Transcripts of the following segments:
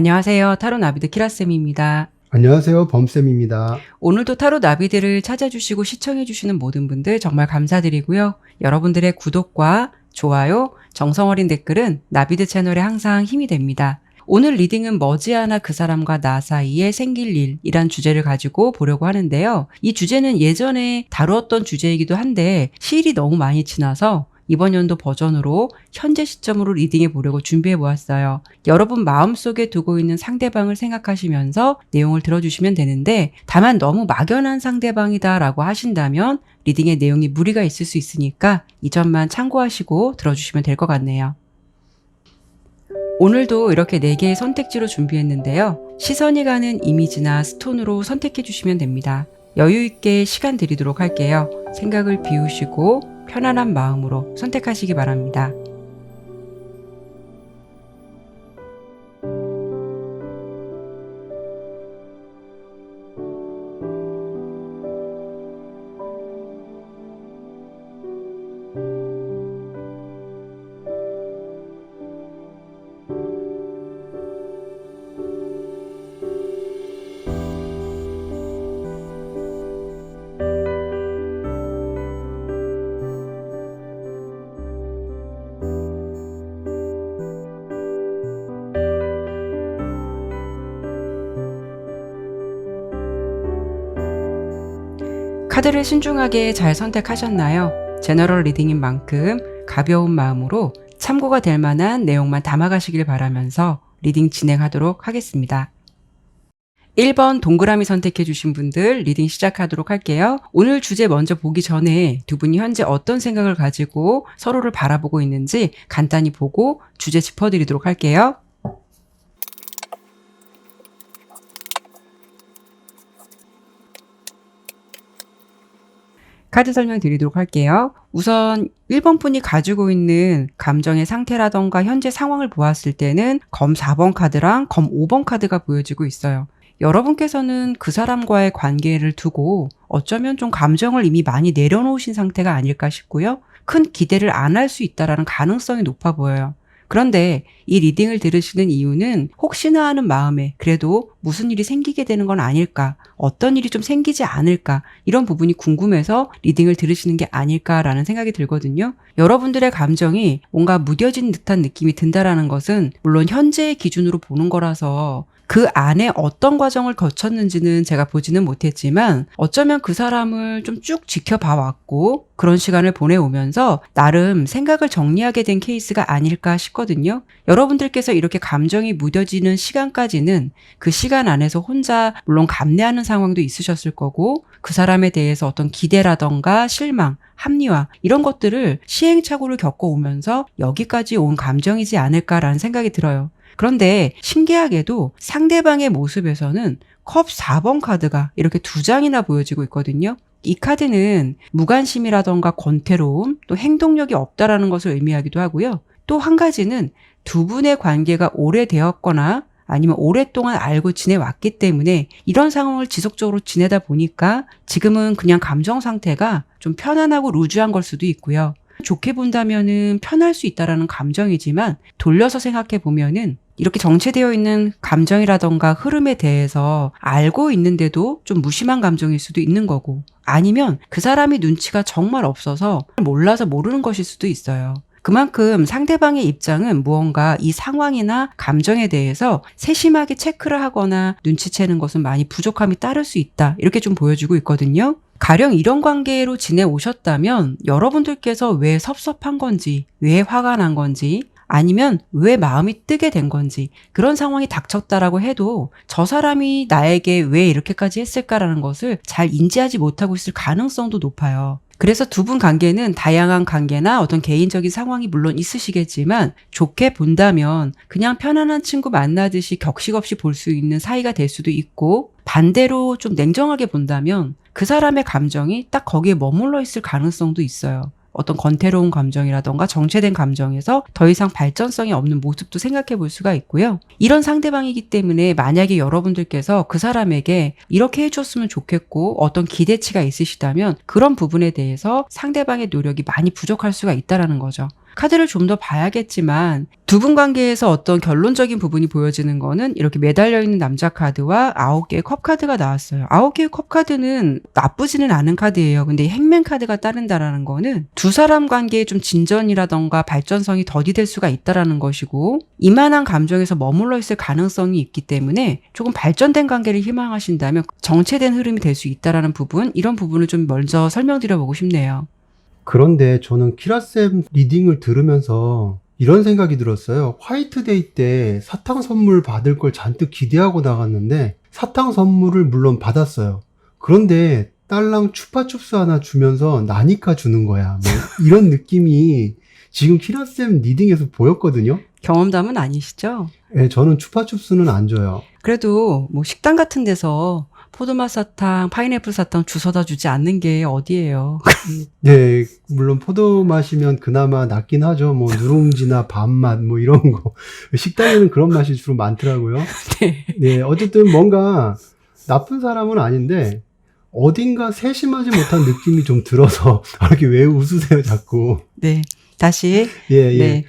안녕하세요. 타로 나비드 키라쌤입니다. 안녕하세요. 범쌤입니다. 오늘도 타로 나비드를 찾아주시고 시청해주시는 모든 분들 정말 감사드리고요. 여러분들의 구독과 좋아요, 정성어린 댓글은 나비드 채널에 항상 힘이 됩니다. 오늘 리딩은 머지않아 그 사람과 나 사이에 생길 일이란 주제를 가지고 보려고 하는데요. 이 주제는 예전에 다루었던 주제이기도 한데 시일이 너무 많이 지나서 이번 연도 버전으로 현재 시점으로 리딩해 보려고 준비해 보았어요. 여러분 마음속에 두고 있는 상대방을 생각하시면서 내용을 들어주시면 되는데, 다만 너무 막연한 상대방이다 라고 하신다면 리딩의 내용이 무리가 있을 수 있으니까 이 점만 참고하시고 들어주시면 될 것 같네요. 오늘도 이렇게 4개의 선택지로 준비했는데요. 시선이 가는 이미지나 스톤으로 선택해 주시면 됩니다. 여유 있게 시간 드리도록 할게요. 생각을 비우시고 편안한 마음으로 선택하시기 바랍니다. 카드를 신중하게 잘 선택하셨나요? 제너럴 리딩인 만큼 가벼운 마음으로 참고가 될 만한 내용만 담아가시길 바라면서 리딩 진행하도록 하겠습니다. 1번 동그라미 선택해주신 분들 리딩 시작하도록 할게요. 오늘 주제 먼저 보기 전에 두 분이 현재 어떤 생각을 가지고 서로를 바라보고 있는지 간단히 보고 주제 짚어드리도록 할게요. 카드 설명 드리도록 할게요. 우선 1번 분이 가지고 있는 감정의 상태라던가 현재 상황을 보았을 때는 검 4번 카드랑 검 5번 카드가 보여지고 있어요. 여러분께서는 그 사람과의 관계를 두고 어쩌면 좀 감정을 이미 많이 내려놓으신 상태가 아닐까 싶고요. 큰 기대를 안 할 수 있다는 가능성이 높아 보여요. 그런데 이 리딩을 들으시는 이유는 혹시나 하는 마음에 그래도 무슨 일이 생기게 되는 건 아닐까, 어떤 일이 좀 생기지 않을까, 이런 부분이 궁금해서 리딩을 들으시는 게 아닐까라는 생각이 들거든요. 여러분들의 감정이 뭔가 무뎌진 듯한 느낌이 든다라는 것은 물론 현재의 기준으로 보는 거라서 그 안에 어떤 과정을 거쳤는지는 제가 보지는 못했지만 어쩌면 그 사람을 좀 쭉 지켜봐 왔고 그런 시간을 보내오면서 나름 생각을 정리하게 된 케이스가 아닐까 싶거든요. 여러분들께서 이렇게 감정이 무뎌지는 시간까지는 그 시간 안에서 혼자 물론 감내하는 상황도 있으셨을 거고 그 사람에 대해서 어떤 기대라던가 실망, 합리화 이런 것들을 시행착오를 겪어오면서 여기까지 온 감정이지 않을까라는 생각이 들어요. 그런데 신기하게도 상대방의 모습에서는 컵 4번 카드가 이렇게 2장이나 보여지고 있거든요. 이 카드는 무관심이라던가 권태로움, 또 행동력이 없다라는 것을 의미하기도 하고요. 또 한 가지는 두 분의 관계가 오래되었거나 아니면 오랫동안 알고 지내왔기 때문에 이런 상황을 지속적으로 지내다 보니까 지금은 그냥 감정 상태가 좀 편안하고 루즈한 걸 수도 있고요. 좋게 본다면은 편할 수 있다라는 감정이지만 돌려서 생각해 보면은 이렇게 정체되어 있는 감정이라던가 흐름에 대해서 알고 있는데도 좀 무심한 감정일 수도 있는 거고, 아니면 그 사람이 눈치가 정말 없어서 몰라서 모르는 것일 수도 있어요. 그만큼 상대방의 입장은 무언가 이 상황이나 감정에 대해서 세심하게 체크를 하거나 눈치채는 것은 많이 부족함이 따를 수 있다, 이렇게 좀 보여주고 있거든요. 가령 이런 관계로 지내오셨다면 여러분들께서 왜 섭섭한 건지, 왜 화가 난 건지, 아니면 왜 마음이 뜨게 된 건지 그런 상황이 닥쳤다라고 해도 저 사람이 나에게 왜 이렇게까지 했을까라는 것을 잘 인지하지 못하고 있을 가능성도 높아요. 그래서 두 분 관계는 다양한 관계나 어떤 개인적인 상황이 물론 있으시겠지만 좋게 본다면 그냥 편안한 친구 만나듯이 격식 없이 볼 수 있는 사이가 될 수도 있고, 반대로 좀 냉정하게 본다면 그 사람의 감정이 딱 거기에 머물러 있을 가능성도 있어요. 어떤 권태로운 감정이라던가 정체된 감정에서 더 이상 발전성이 없는 모습도 생각해 볼 수가 있고요. 이런 상대방이기 때문에 만약에 여러분들께서 그 사람에게 이렇게 해줬으면 좋겠고 어떤 기대치가 있으시다면 그런 부분에 대해서 상대방의 노력이 많이 부족할 수가 있다는 거죠. 카드를 좀 더 봐야겠지만 두 분 관계에서 어떤 결론적인 부분이 보여지는 거는 이렇게 매달려 있는 남자 카드와 9개의 컵 카드가 나왔어요. 9개의 컵 카드는 나쁘지는 않은 카드예요. 근데 이 행맨 카드가 따른다라는 거는 두 사람 관계에 좀 진전이라던가 발전성이 더디 될 수가 있다라는 것이고, 이만한 감정에서 머물러 있을 가능성이 있기 때문에 조금 발전된 관계를 희망하신다면 정체된 흐름이 될 수 있다라는 부분, 이런 부분을 좀 먼저 설명드려보고 싶네요. 그런데 저는 키라쌤 리딩을 들으면서 이런 생각이 들었어요. 화이트데이 때 사탕 선물 받을 걸 잔뜩 기대하고 나갔는데 사탕 선물을 물론 받았어요. 그런데 딸랑 추파춥스 하나 주면서 나니까 주는 거야. 뭐 이런 느낌이 지금 키라쌤 리딩에서 보였거든요. 경험담은 아니시죠? 예, 저는 추파춥스는 안 줘요. 그래도 뭐 식당 같은 데서 포도맛 사탕, 파인애플 사탕 주워다 주지 않는 게 어디예요. 예, 물론 포도 마시면 그나마 낫긴 하죠. 뭐 누룽지나 밥맛 뭐 이런 거. 식당에는 그런 맛이 주로 많더라고요. 네. 네, 어쨌든 뭔가 나쁜 사람은 아닌데 어딘가 세심하지 못한 느낌이 좀 들어서 이렇게 왜 웃으세요, 자꾸. 네. 다시. 예, 예.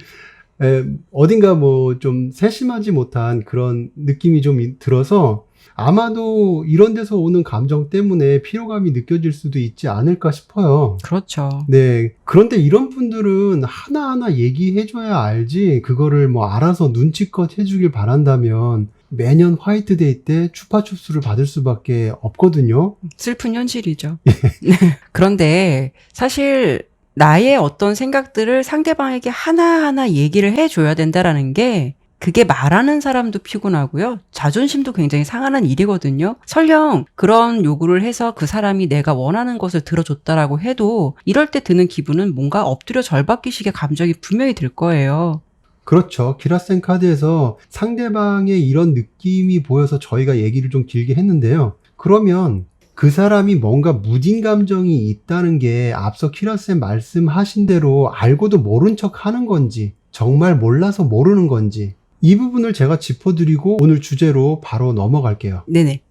네. 어딘가 뭐 좀 세심하지 못한 그런 느낌이 좀 들어서 아마도 이런 데서 오는 감정 때문에 피로감이 느껴질 수도 있지 않을까 싶어요. 그렇죠. 네. 그런데 이런 분들은 하나하나 얘기해줘야 알지, 그거를 뭐 알아서 눈치껏 해주길 바란다면 매년 화이트데이 때 추파춥스를 받을 수밖에 없거든요. 슬픈 현실이죠. 그런데 사실 나의 어떤 생각들을 상대방에게 하나하나 얘기를 해줘야 된다라는 게, 그게 말하는 사람도 피곤하고요. 자존심도 굉장히 상하는 일이거든요. 설령 그런 요구를 해서 그 사람이 내가 원하는 것을 들어줬다라고 해도 이럴 때 드는 기분은 뭔가 엎드려 절받기식의 감정이 분명히 들 거예요. 그렇죠. 키라센 카드에서 상대방의 이런 느낌이 보여서 저희가 얘기를 좀 길게 했는데요. 그러면 그 사람이 뭔가 무딘 감정이 있다는 게 앞서 키라센 말씀하신 대로 알고도 모른 척 하는 건지, 정말 몰라서 모르는 건지, 이 부분을 제가 짚어드리고 오늘 주제로 바로 넘어갈게요. 네네.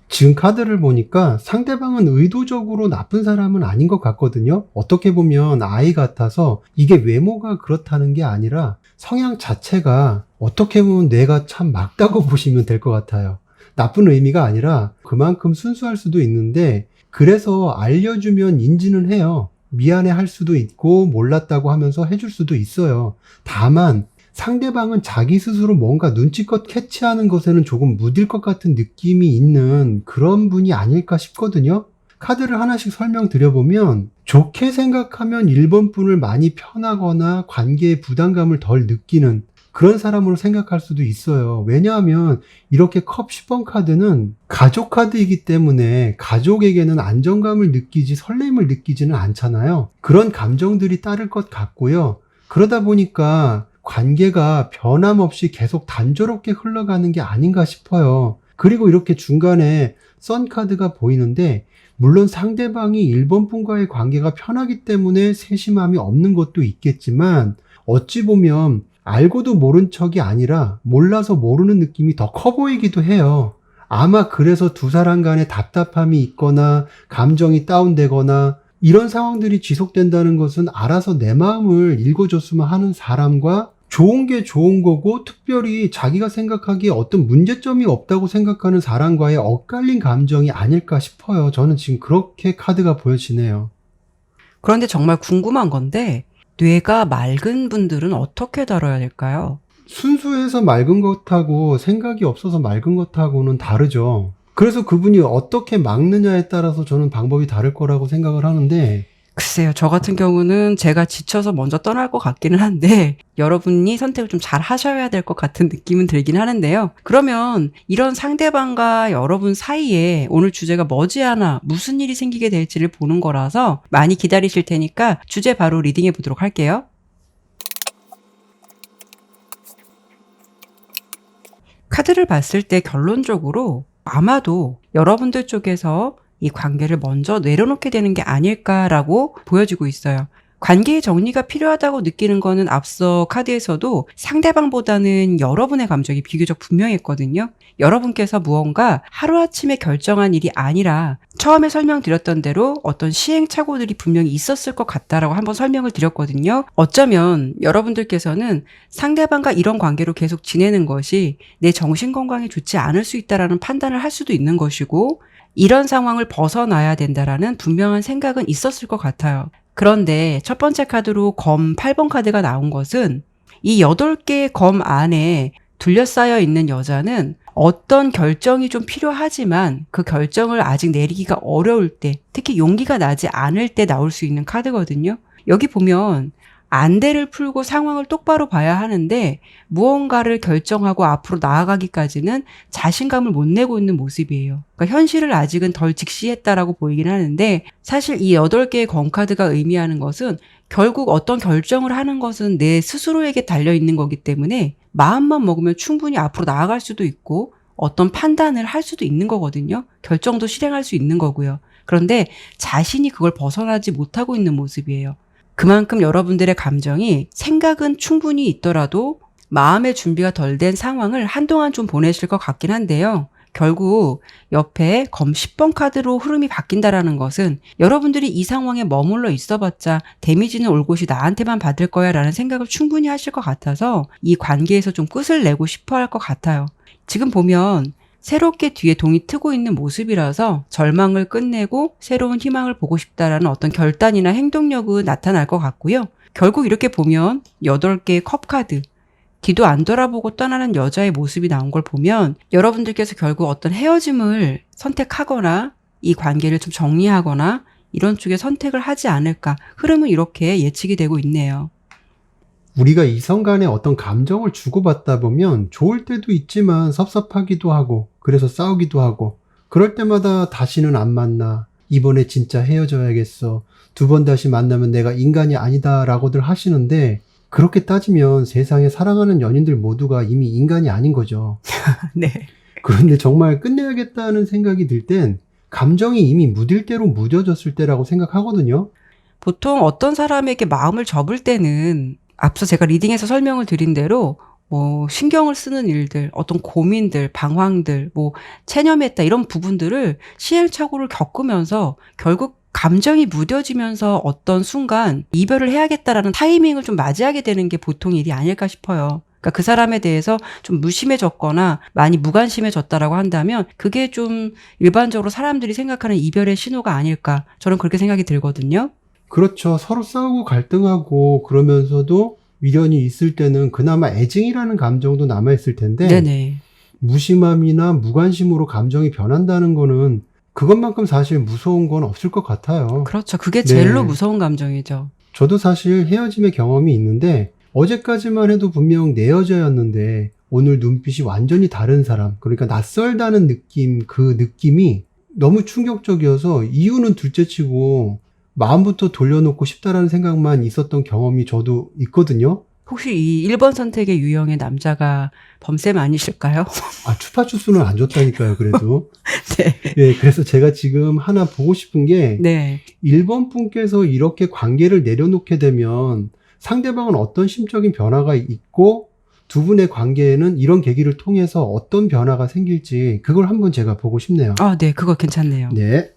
지금 카드를 보니까 상대방은 의도적으로 나쁜 사람은 아닌 것 같거든요. 어떻게 보면 아이 같아서 이게 외모가 그렇다는 게 아니라 성향 자체가 어떻게 보면 뇌가 참 맑다고 보시면 될 것 같아요. 나쁜 의미가 아니라 그만큼 순수할 수도 있는데, 그래서 알려주면 인지는 해요. 미안해 할 수도 있고 몰랐다고 하면서 해줄 수도 있어요. 다만 상대방은 자기 스스로 뭔가 눈치껏 캐치하는 것에는 조금 무딜 것 같은 느낌이 있는 그런 분이 아닐까 싶거든요. 카드를 하나씩 설명드려보면, 좋게 생각하면 1번 분을 많이 편하거나 관계에 부담감을 덜 느끼는 그런 사람으로 생각할 수도 있어요. 왜냐하면 이렇게 컵 10번 카드는 가족 카드이기 때문에 가족에게는 안정감을 느끼지 설렘을 느끼지는 않잖아요. 그런 감정들이 따를 것 같고요. 그러다 보니까 관계가 변함없이 계속 단조롭게 흘러가는 게 아닌가 싶어요. 그리고 이렇게 중간에 선 카드가 보이는데, 물론 상대방이 1번 분과의 관계가 편하기 때문에 세심함이 없는 것도 있겠지만, 어찌 보면 알고도 모른 척이 아니라 몰라서 모르는 느낌이 더 커 보이기도 해요. 아마 그래서 두 사람 간에 답답함이 있거나 감정이 다운되거나 이런 상황들이 지속된다는 것은 알아서 내 마음을 읽어줬으면 하는 사람과 좋은 게 좋은 거고, 특별히 자기가 생각하기에 어떤 문제점이 없다고 생각하는 사람과의 엇갈린 감정이 아닐까 싶어요. 저는 지금 그렇게 카드가 보여지네요. 그런데 정말 궁금한 건데, 뇌가 맑은 분들은 어떻게 다뤄야 될까요? 순수해서 맑은 것하고 생각이 없어서 맑은 것하고는 다르죠. 그래서 그분이 어떻게 막느냐에 따라서 저는 방법이 다를 거라고 생각을 하는데, 글쎄요, 저 같은 경우는 제가 지쳐서 먼저 떠날 것 같기는 한데, 여러분이 선택을 좀 잘 하셔야 될 것 같은 느낌은 들긴 하는데요. 그러면 이런 상대방과 여러분 사이에 오늘 주제가 머지않아 무슨 일이 생기게 될지를 보는 거라서 많이 기다리실 테니까 주제 바로 리딩해 보도록 할게요. 카드를 봤을 때 결론적으로 아마도 여러분들 쪽에서 이 관계를 먼저 내려놓게 되는 게 아닐까라고 보여지고 있어요. 관계의 정리가 필요하다고 느끼는 거는 앞서 카드에서도 상대방보다는 여러분의 감정이 비교적 분명했거든요. 여러분께서 무언가 하루아침에 결정한 일이 아니라 처음에 설명드렸던 대로 어떤 시행착오들이 분명히 있었을 것 같다라고 한번 설명을 드렸거든요. 어쩌면 여러분들께서는 상대방과 이런 관계로 계속 지내는 것이 내 정신건강에 좋지 않을 수 있다라는 판단을 할 수도 있는 것이고, 이런 상황을 벗어나야 된다라는 분명한 생각은 있었을 것 같아요. 그런데 첫 번째 카드로 검 8번 카드가 나온 것은 이 8개의 검 안에 둘러싸여 있는 여자는 어떤 결정이 좀 필요하지만 그 결정을 아직 내리기가 어려울 때, 특히 용기가 나지 않을 때 나올 수 있는 카드거든요. 여기 보면 안대를 풀고 상황을 똑바로 봐야 하는데 무언가를 결정하고 앞으로 나아가기까지는 자신감을 못 내고 있는 모습이에요. 그러니까 현실을 아직은 덜 직시했다라고 보이긴 하는데, 사실 이 8개의 검카드가 의미하는 것은 결국 어떤 결정을 하는 것은 내 스스로에게 달려있는 거기 때문에 마음만 먹으면 충분히 앞으로 나아갈 수도 있고 어떤 판단을 할 수도 있는 거거든요. 결정도 실행할 수 있는 거고요. 그런데 자신이 그걸 벗어나지 못하고 있는 모습이에요. 그만큼 여러분들의 감정이 생각은 충분히 있더라도 마음의 준비가 덜 된 상황을 한동안 좀 보내실 것 같긴 한데요. 결국 옆에 검 10번 카드로 흐름이 바뀐다라는 것은 여러분들이 이 상황에 머물러 있어봤자 데미지는 올 곳이 나한테만 받을 거야 라는 생각을 충분히 하실 것 같아서 이 관계에서 좀 끝을 내고 싶어 할 것 같아요. 지금 보면 새롭게 뒤에 동이 트고 있는 모습이라서 절망을 끝내고 새로운 희망을 보고 싶다라는 어떤 결단이나 행동력은 나타날 것 같고요. 결국 이렇게 보면 8개의 컵 카드, 뒤도 안 돌아보고 떠나는 여자의 모습이 나온 걸 보면 여러분들께서 결국 어떤 헤어짐을 선택하거나 이 관계를 좀 정리하거나 이런 쪽에 선택을 하지 않을까, 흐름은 이렇게 예측이 되고 있네요. 우리가 이성 간에 어떤 감정을 주고받다 보면 좋을 때도 있지만 섭섭하기도 하고 그래서 싸우기도 하고, 그럴 때마다 다시는 안 만나, 이번에 진짜 헤어져야겠어, 2번 다시 만나면 내가 인간이 아니다 라고들 하시는데, 그렇게 따지면 세상에 사랑하는 연인들 모두가 이미 인간이 아닌 거죠. 네. 그런데 정말 끝내야겠다는 생각이 들 땐 감정이 이미 무딜 대로 무뎌졌을 때라고 생각하거든요. 보통 어떤 사람에게 마음을 접을 때는 앞서 제가 리딩에서 설명을 드린 대로 신경을 쓰는 일들, 어떤 고민들, 방황들, 체념했다 이런 부분들을 시행착오를 겪으면서 결국 감정이 무뎌지면서 어떤 순간 이별을 해야겠다라는 타이밍을 좀 맞이하게 되는 게 보통 일이 아닐까 싶어요. 그러니까 그 사람에 대해서 좀 무심해졌거나 많이 무관심해졌다라고 한다면 그게 좀 일반적으로 사람들이 생각하는 이별의 신호가 아닐까, 저는 그렇게 생각이 들거든요. 그렇죠. 서로 싸우고 갈등하고 그러면서도 미련이 있을 때는 그나마 애증이라는 감정도 남아있을 텐데, 네네. 무심함이나 무관심으로 감정이 변한다는 거는 그것만큼 사실 무서운 건 없을 것 같아요. 그렇죠. 그게 제일로 네. 무서운 감정이죠. 저도 사실 헤어짐의 경험이 있는데, 어제까지만 해도 분명 내 여자였는데 오늘 눈빛이 완전히 다른 사람, 그러니까 낯설다는 느낌, 그 느낌이 너무 충격적이어서 이유는 둘째치고 마음부터 돌려놓고 싶다라는 생각만 있었던 경험이 저도 있거든요. 혹시 이 1번 선택의 유형의 남자가 범쌤 아니실까요? 추파추스는 안 줬다니까요, 그래도. 네. 예, 그래서 제가 지금 하나 보고 싶은 게, 네. 1번 분께서 이렇게 관계를 내려놓게 되면 상대방은 어떤 심적인 변화가 있고, 두 분의 관계에는 이런 계기를 통해서 어떤 변화가 생길지, 그걸 한번 제가 보고 싶네요. 네. 그거 괜찮네요. 네.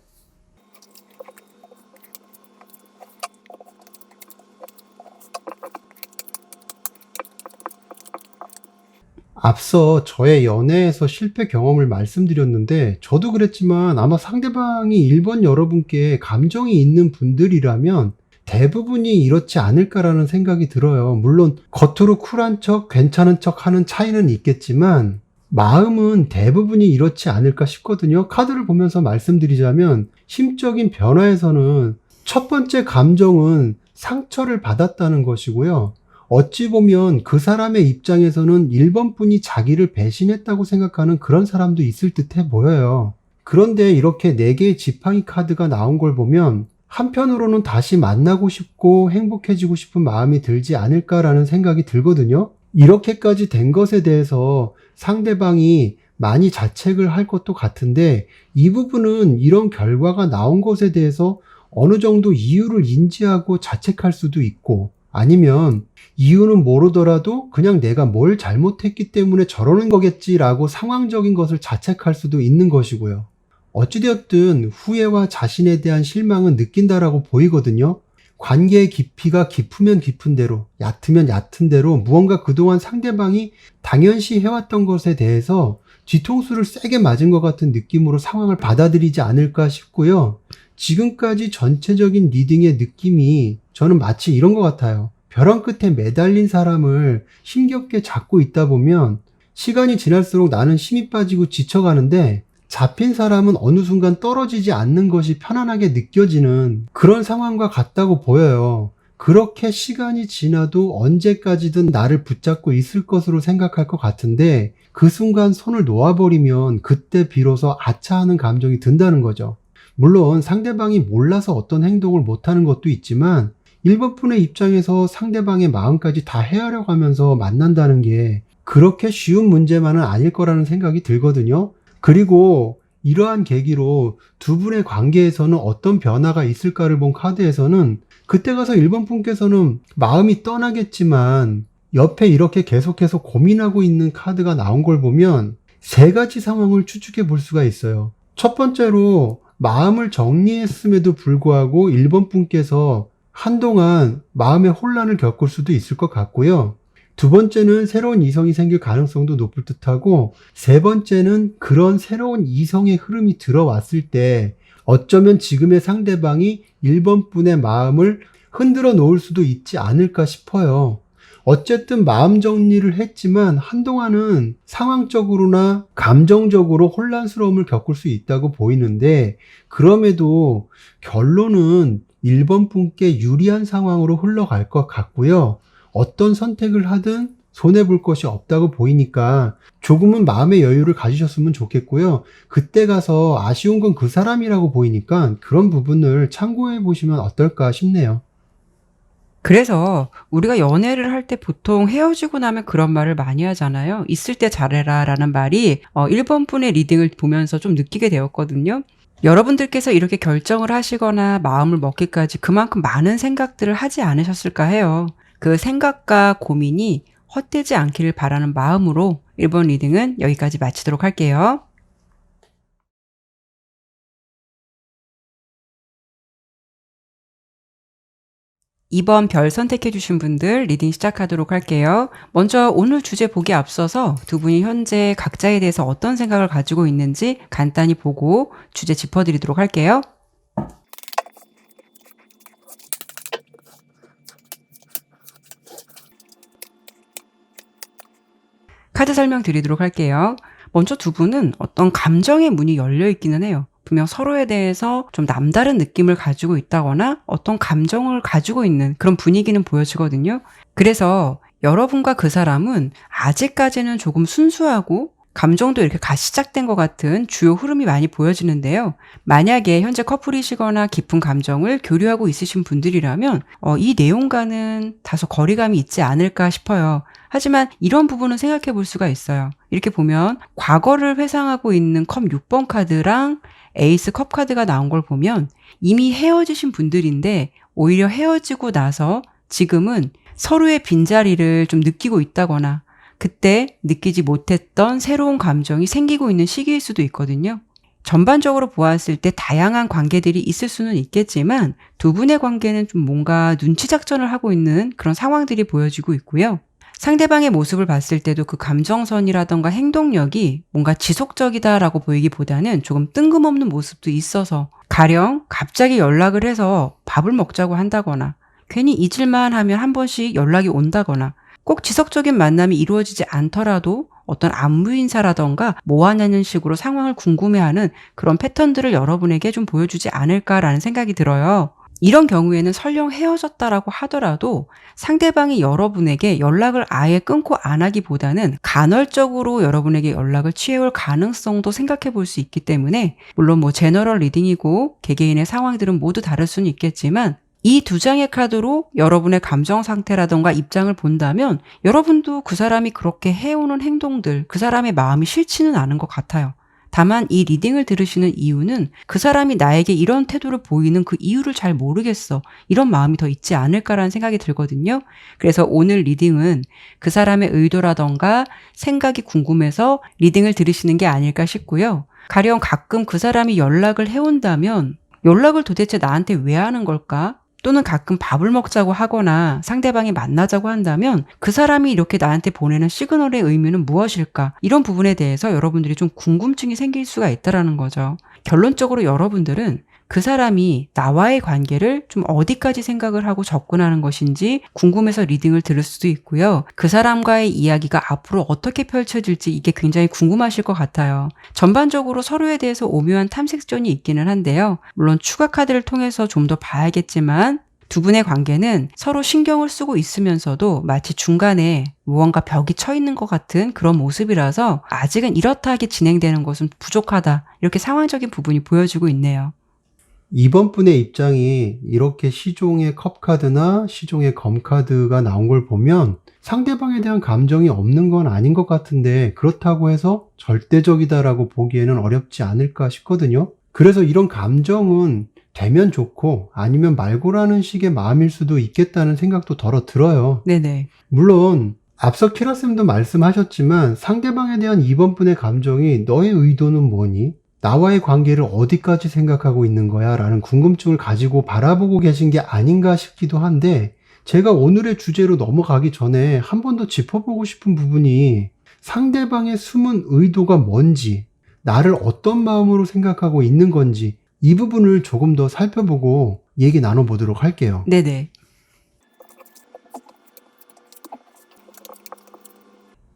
앞서 저의 연애에서 실패 경험을 말씀드렸는데, 저도 그랬지만 아마 상대방이 1번 여러분께 감정이 있는 분들이라면 대부분이 이렇지 않을까라는 생각이 들어요. 물론 겉으로 쿨한 척, 괜찮은 척 하는 차이는 있겠지만 마음은 대부분이 이렇지 않을까 싶거든요. 카드를 보면서 말씀드리자면, 심적인 변화에서는 첫 번째 감정은 상처를 받았다는 것이고요. 어찌 보면 그 사람의 입장에서는 1번 분이 자기를 배신했다고 생각하는 그런 사람도 있을 듯해 보여요. 그런데 이렇게 4개의 지팡이 카드가 나온 걸 보면 한편으로는 다시 만나고 싶고 행복해지고 싶은 마음이 들지 않을까라는 생각이 들거든요. 이렇게까지 된 것에 대해서 상대방이 많이 자책을 할 것도 같은데, 이 부분은 이런 결과가 나온 것에 대해서 어느 정도 이유를 인지하고 자책할 수도 있고, 아니면 이유는 모르더라도 그냥 내가 뭘 잘못했기 때문에 저러는 거겠지라고 상황적인 것을 자책할 수도 있는 것이고요. 어찌되었든 후회와 자신에 대한 실망은 느낀다라고 보이거든요. 관계의 깊이가 깊으면 깊은 대로, 얕으면 얕은 대로 무언가 그동안 상대방이 당연시 해왔던 것에 대해서 뒤통수를 세게 맞은 것 같은 느낌으로 상황을 받아들이지 않을까 싶고요. 지금까지 전체적인 리딩의 느낌이 저는 마치 이런 것 같아요. 벼랑 끝에 매달린 사람을 힘겹게 잡고 있다 보면 시간이 지날수록 나는 힘이 빠지고 지쳐가는데, 잡힌 사람은 어느 순간 떨어지지 않는 것이 편안하게 느껴지는 그런 상황과 같다고 보여요. 그렇게 시간이 지나도 언제까지든 나를 붙잡고 있을 것으로 생각할 것 같은데, 그 순간 손을 놓아버리면 그때 비로소 아차하는 감정이 든다는 거죠. 물론 상대방이 몰라서 어떤 행동을 못하는 것도 있지만, 1번 분의 입장에서 상대방의 마음까지 다 헤아려 가면서 만난다는 게 그렇게 쉬운 문제만은 아닐 거라는 생각이 들거든요. 그리고 이러한 계기로 두 분의 관계에서는 어떤 변화가 있을까를 본 카드에서는, 그때 가서 1번 분께서는 마음이 떠나겠지만 옆에 이렇게 계속해서 고민하고 있는 카드가 나온 걸 보면 세 가지 상황을 추측해 볼 수가 있어요. 첫 번째로, 마음을 정리했음에도 불구하고 1번 분께서 한동안 마음의 혼란을 겪을 수도 있을 것 같고요. 두 번째는 새로운 이성이 생길 가능성도 높을 듯하고, 세 번째는 그런 새로운 이성의 흐름이 들어왔을 때 어쩌면 지금의 상대방이 1번 분의 마음을 흔들어 놓을 수도 있지 않을까 싶어요. 어쨌든 마음 정리를 했지만 한동안은 상황적으로나 감정적으로 혼란스러움을 겪을 수 있다고 보이는데, 그럼에도 결론은 1번 분께 유리한 상황으로 흘러갈 것 같고요. 어떤 선택을 하든 손해볼 것이 없다고 보이니까 조금은 마음의 여유를 가지셨으면 좋겠고요. 그때 가서 아쉬운 건 그 사람이라고 보이니까 그런 부분을 참고해 보시면 어떨까 싶네요. 그래서 우리가 연애를 할 때 보통 헤어지고 나면 그런 말을 많이 하잖아요. 있을 때 잘해라 라는 말이 1번 분의 리딩을 보면서 좀 느끼게 되었거든요. 여러분들께서 이렇게 결정을 하시거나 마음을 먹기까지 그만큼 많은 생각들을 하지 않으셨을까 해요. 그 생각과 고민이 헛되지 않기를 바라는 마음으로 1번 리딩은 여기까지 마치도록 할게요. 2번 별 선택해 주신 분들 리딩 시작하도록 할게요. 먼저 오늘 주제 보기 앞서서 두 분이 현재 각자에 대해서 어떤 생각을 가지고 있는지 간단히 보고 주제 짚어드리도록 할게요. 카드 설명 드리도록 할게요. 먼저 두 분은 어떤 감정의 문이 열려 있기는 해요. 분명 서로에 대해서 좀 남다른 느낌을 가지고 있다거나 어떤 감정을 가지고 있는 그런 분위기는 보여지거든요. 그래서 여러분과 그 사람은 아직까지는 조금 순수하고 감정도 이렇게 시작된 것 같은 주요 흐름이 많이 보여지는데요. 만약에 현재 커플이시거나 깊은 감정을 교류하고 있으신 분들이라면 이 내용과는 다소 거리감이 있지 않을까 싶어요. 하지만 이런 부분은 생각해 볼 수가 있어요. 이렇게 보면 과거를 회상하고 있는 컵 6번 카드랑 에이스 컵 카드가 나온 걸 보면 이미 헤어지신 분들인데 오히려 헤어지고 나서 지금은 서로의 빈자리를 좀 느끼고 있다거나 그때 느끼지 못했던 새로운 감정이 생기고 있는 시기일 수도 있거든요. 전반적으로 보았을 때 다양한 관계들이 있을 수는 있겠지만 두 분의 관계는 좀 뭔가 눈치 작전을 하고 있는 그런 상황들이 보여지고 있고요. 상대방의 모습을 봤을 때도 그 감정선이라던가 행동력이 뭔가 지속적이다라고 보이기보다는 조금 뜬금없는 모습도 있어서 가령 갑자기 연락을 해서 밥을 먹자고 한다거나 괜히 잊을만 하면 한 번씩 연락이 온다거나 꼭 지속적인 만남이 이루어지지 않더라도 어떤 안부 인사라던가 뭐 하냐는 식으로 상황을 궁금해하는 그런 패턴들을 여러분에게 좀 보여주지 않을까라는 생각이 들어요. 이런 경우에는 설령 헤어졌다라고 하더라도 상대방이 여러분에게 연락을 아예 끊고 안 하기보다는 간헐적으로 여러분에게 연락을 취해올 가능성도 생각해 볼 수 있기 때문에 물론 뭐 제너럴 리딩이고 개개인의 상황들은 모두 다를 수는 있겠지만 이 두 장의 카드로 여러분의 감정 상태라던가 입장을 본다면 여러분도 그 사람이 그렇게 해오는 행동들, 그 사람의 마음이 싫지는 않은 것 같아요. 다만 이 리딩을 들으시는 이유는 그 사람이 나에게 이런 태도를 보이는 그 이유를 잘 모르겠어. 이런 마음이 더 있지 않을까라는 생각이 들거든요. 그래서 오늘 리딩은 그 사람의 의도라던가 생각이 궁금해서 리딩을 들으시는 게 아닐까 싶고요. 가령 가끔 그 사람이 연락을 해온다면 연락을 도대체 나한테 왜 하는 걸까? 또는 가끔 밥을 먹자고 하거나 상대방이 만나자고 한다면 그 사람이 이렇게 나한테 보내는 시그널의 의미는 무엇일까? 이런 부분에 대해서 여러분들이 좀 궁금증이 생길 수가 있다는 거죠. 결론적으로 여러분들은 그 사람이 나와의 관계를 좀 어디까지 생각을 하고 접근하는 것인지 궁금해서 리딩을 들을 수도 있고요. 그 사람과의 이야기가 앞으로 어떻게 펼쳐질지 이게 굉장히 궁금하실 것 같아요. 전반적으로 서로에 대해서 오묘한 탐색전이 있기는 한데요. 물론 추가 카드를 통해서 좀 더 봐야겠지만 두 분의 관계는 서로 신경을 쓰고 있으면서도 마치 중간에 무언가 벽이 쳐 있는 것 같은 그런 모습이라서 아직은 이렇다 하게 진행되는 것은 부족하다. 이렇게 상황적인 부분이 보여지고 있네요. 이번 분의 입장이 이렇게 시종의 컵카드나 시종의 검카드가 나온 걸 보면 상대방에 대한 감정이 없는 건 아닌 것 같은데 그렇다고 해서 절대적이다라고 보기에는 어렵지 않을까 싶거든요. 그래서 이런 감정은 되면 좋고 아니면 말고라는 식의 마음일 수도 있겠다는 생각도 덜어 들어요. 네네. 물론 앞서 키라쌤도 말씀하셨지만 상대방에 대한 이번 분의 감정이 너의 의도는 뭐니? 나와의 관계를 어디까지 생각하고 있는 거야? 라는 궁금증을 가지고 바라보고 계신 게 아닌가 싶기도 한데 제가 오늘의 주제로 넘어가기 전에 한 번 더 짚어보고 싶은 부분이 상대방의 숨은 의도가 뭔지, 나를 어떤 마음으로 생각하고 있는 건지 이 부분을 조금 더 살펴보고 얘기 나눠보도록 할게요. 네네.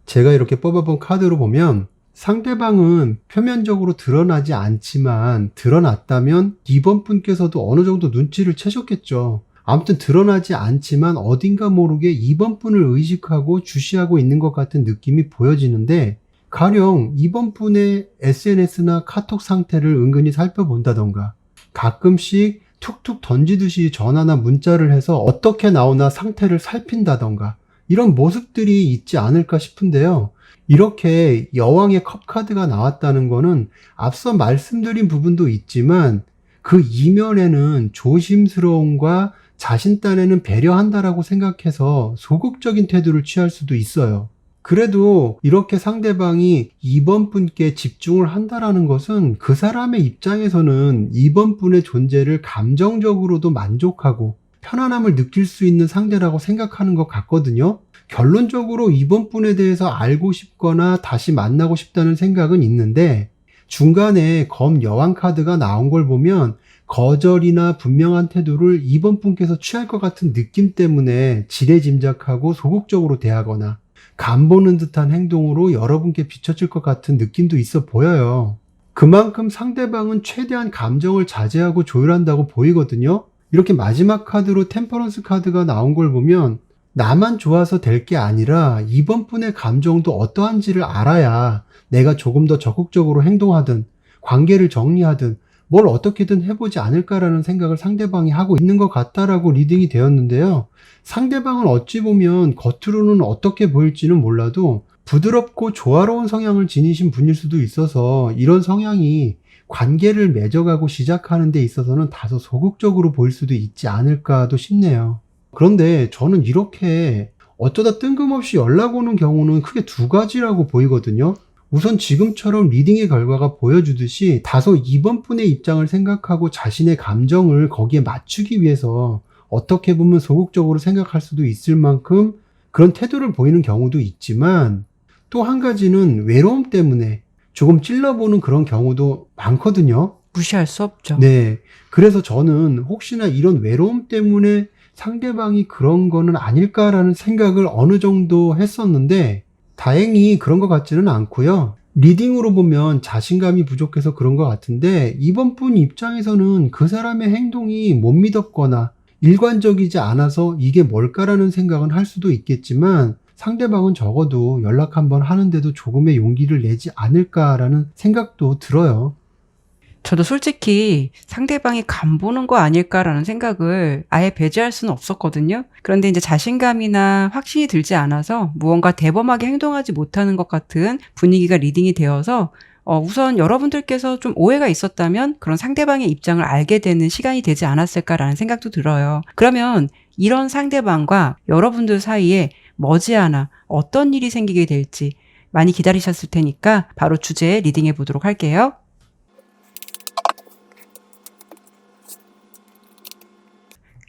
제가 이렇게 뽑아본 카드로 보면 상대방은 표면적으로 드러나지 않지만 드러났다면 이번 분께서도 어느 정도 눈치를 채셨겠죠. 아무튼 드러나지 않지만 어딘가 모르게 이번 분을 의식하고 주시하고 있는 것 같은 느낌이 보여지는데 가령 이번 분의 SNS나 카톡 상태를 은근히 살펴본다던가 가끔씩 툭툭 던지듯이 전화나 문자를 해서 어떻게 나오나 상태를 살핀다던가 이런 모습들이 있지 않을까 싶은데요. 이렇게 여왕의 컵카드가 나왔다는 거는 앞서 말씀드린 부분도 있지만 그 이면에는 조심스러움과 자신 딴에는 배려한다라고 생각해서 소극적인 태도를 취할 수도 있어요. 그래도 이렇게 상대방이 이번 분께 집중을 한다라는 것은 그 사람의 입장에서는 이번 분의 존재를 감정적으로도 만족하고 편안함을 느낄 수 있는 상대라고 생각하는 것 같거든요. 결론적으로 이번 분에 대해서 알고 싶거나 다시 만나고 싶다는 생각은 있는데 중간에 검 여왕 카드가 나온 걸 보면 거절이나 분명한 태도를 이번 분께서 취할 것 같은 느낌 때문에 지레짐작하고 소극적으로 대하거나 간보는 듯한 행동으로 여러분께 비춰질 것 같은 느낌도 있어 보여요. 그만큼 상대방은 최대한 감정을 자제하고 조율한다고 보이거든요. 이렇게 마지막 카드로 템퍼런스 카드가 나온 걸 보면 나만 좋아서 될 게 아니라 이번 분의 감정도 어떠한지를 알아야 내가 조금 더 적극적으로 행동하든 관계를 정리하든 뭘 어떻게든 해보지 않을까라는 생각을 상대방이 하고 있는 것 같다라고 리딩이 되었는데요. 상대방은 어찌 보면 겉으로는 어떻게 보일지는 몰라도 부드럽고 조화로운 성향을 지니신 분일 수도 있어서 이런 성향이 관계를 맺어가고 시작하는 데 있어서는 다소 소극적으로 보일 수도 있지 않을까도 싶네요. 그런데 저는 이렇게 어쩌다 뜬금없이 연락 오는 경우는 크게 두 가지라고 보이거든요. 우선 지금처럼 리딩의 결과가 보여주듯이 다소 이번 분의 입장을 생각하고 자신의 감정을 거기에 맞추기 위해서 어떻게 보면 소극적으로 생각할 수도 있을 만큼 그런 태도를 보이는 경우도 있지만 또 한 가지는 외로움 때문에 조금 찔러보는 그런 경우도 많거든요. 무시할 수 없죠. 네. 그래서 저는 혹시나 이런 외로움 때문에 상대방이 그런 거는 아닐까라는 생각을 어느 정도 했었는데 다행히 그런 것 같지는 않고요. 리딩으로 보면 자신감이 부족해서 그런 것 같은데 이번 분 입장에서는 그 사람의 행동이 못 믿었거나 일관적이지 않아서 이게 뭘까라는 생각은 할 수도 있겠지만 상대방은 적어도 연락 한번 하는데도 조금의 용기를 내지 않을까라는 생각도 들어요. 저도 솔직히 상대방이 간 보는 거 아닐까라는 생각을 아예 배제할 수는 없었거든요. 그런데 이제 자신감이나 확신이 들지 않아서 무언가 대범하게 행동하지 못하는 것 같은 분위기가 리딩이 되어서 우선 여러분들께서 좀 오해가 있었다면 그런 상대방의 입장을 알게 되는 시간이 되지 않았을까라는 생각도 들어요. 그러면 이런 상대방과 여러분들 사이에 머지않아 어떤 일이 생기게 될지 많이 기다리셨을 테니까 바로 주제 리딩해 보도록 할게요.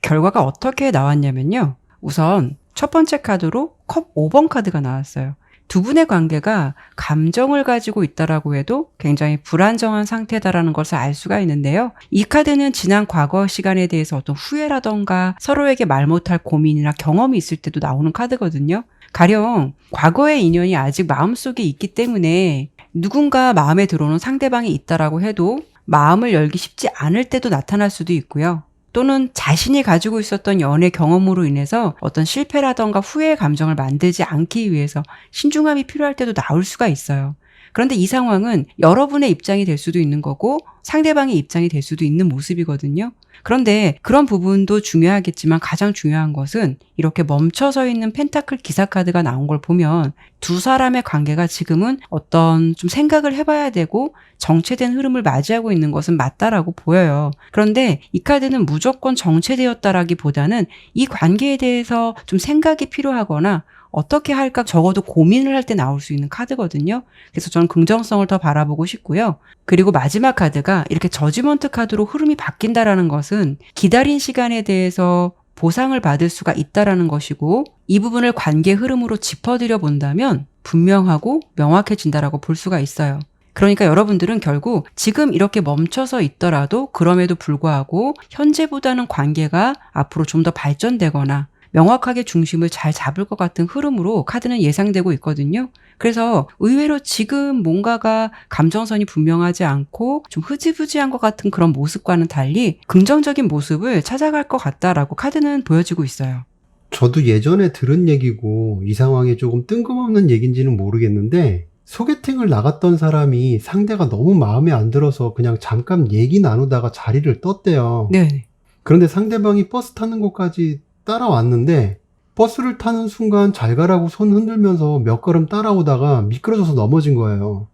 결과가 어떻게 나왔냐면요. 우선 첫 번째 카드로 컵 5번 카드가 나왔어요. 두 분의 관계가 감정을 가지고 있다라고 해도 굉장히 불안정한 상태다라는 것을 알 수가 있는데요. 이 카드는 지난 과거 시간에 대해서 어떤 후회라던가 서로에게 말 못할 고민이나 경험이 있을 때도 나오는 카드거든요. 가령 과거의 인연이 아직 마음속에 있기 때문에 누군가 마음에 들어오는 상대방이 있다라고 해도 마음을 열기 쉽지 않을 때도 나타날 수도 있고요. 또는 자신이 가지고 있었던 연애 경험으로 인해서 어떤 실패라던가 후회의 감정을 만들지 않기 위해서 신중함이 필요할 때도 나올 수가 있어요. 그런데 이 상황은 여러분의 입장이 될 수도 있는 거고 상대방의 입장이 될 수도 있는 모습이거든요. 그런데 그런 부분도 중요하겠지만 가장 중요한 것은 이렇게 멈춰서 있는 펜타클 기사 카드가 나온 걸 보면 두 사람의 관계가 지금은 어떤 좀 생각을 해봐야 되고 정체된 흐름을 맞이하고 있는 것은 맞다라고 보여요. 그런데 이 카드는 무조건 정체되었다라기보다는 이 관계에 대해서 좀 생각이 필요하거나 어떻게 할까 적어도 고민을 할 때 나올 수 있는 카드거든요. 그래서 저는 긍정성을 더 바라보고 싶고요. 그리고 마지막 카드가 이렇게 저지먼트 카드로 흐름이 바뀐다라는 것은 기다린 시간에 대해서 보상을 받을 수가 있다라는 것이고 이 부분을 관계 흐름으로 짚어드려 본다면 분명하고 명확해진다라고 볼 수가 있어요. 그러니까 여러분들은 결국 지금 이렇게 멈춰서 있더라도 그럼에도 불구하고 현재보다는 관계가 앞으로 좀 더 발전되거나 명확하게 중심을 잘 잡을 것 같은 흐름으로 카드는 예상되고 있거든요. 그래서 의외로 지금 뭔가가 감정선이 분명하지 않고 좀 흐지부지한 것 같은 그런 모습과는 달리 긍정적인 모습을 찾아갈 것 같다라고 카드는 보여지고 있어요. 저도 예전에 들은 얘기고 이 상황이 조금 뜬금없는 얘기인지는 모르겠는데 소개팅을 나갔던 사람이 상대가 너무 마음에 안 들어서 그냥 잠깐 얘기 나누다가 자리를 떴대요. 네. 그런데 상대방이 버스 타는 곳까지 따라왔는데 버스를 타는 순간 잘 가라고 손 흔들면서 몇 걸음 따라오다가 미끄러져서 넘어진 거예요.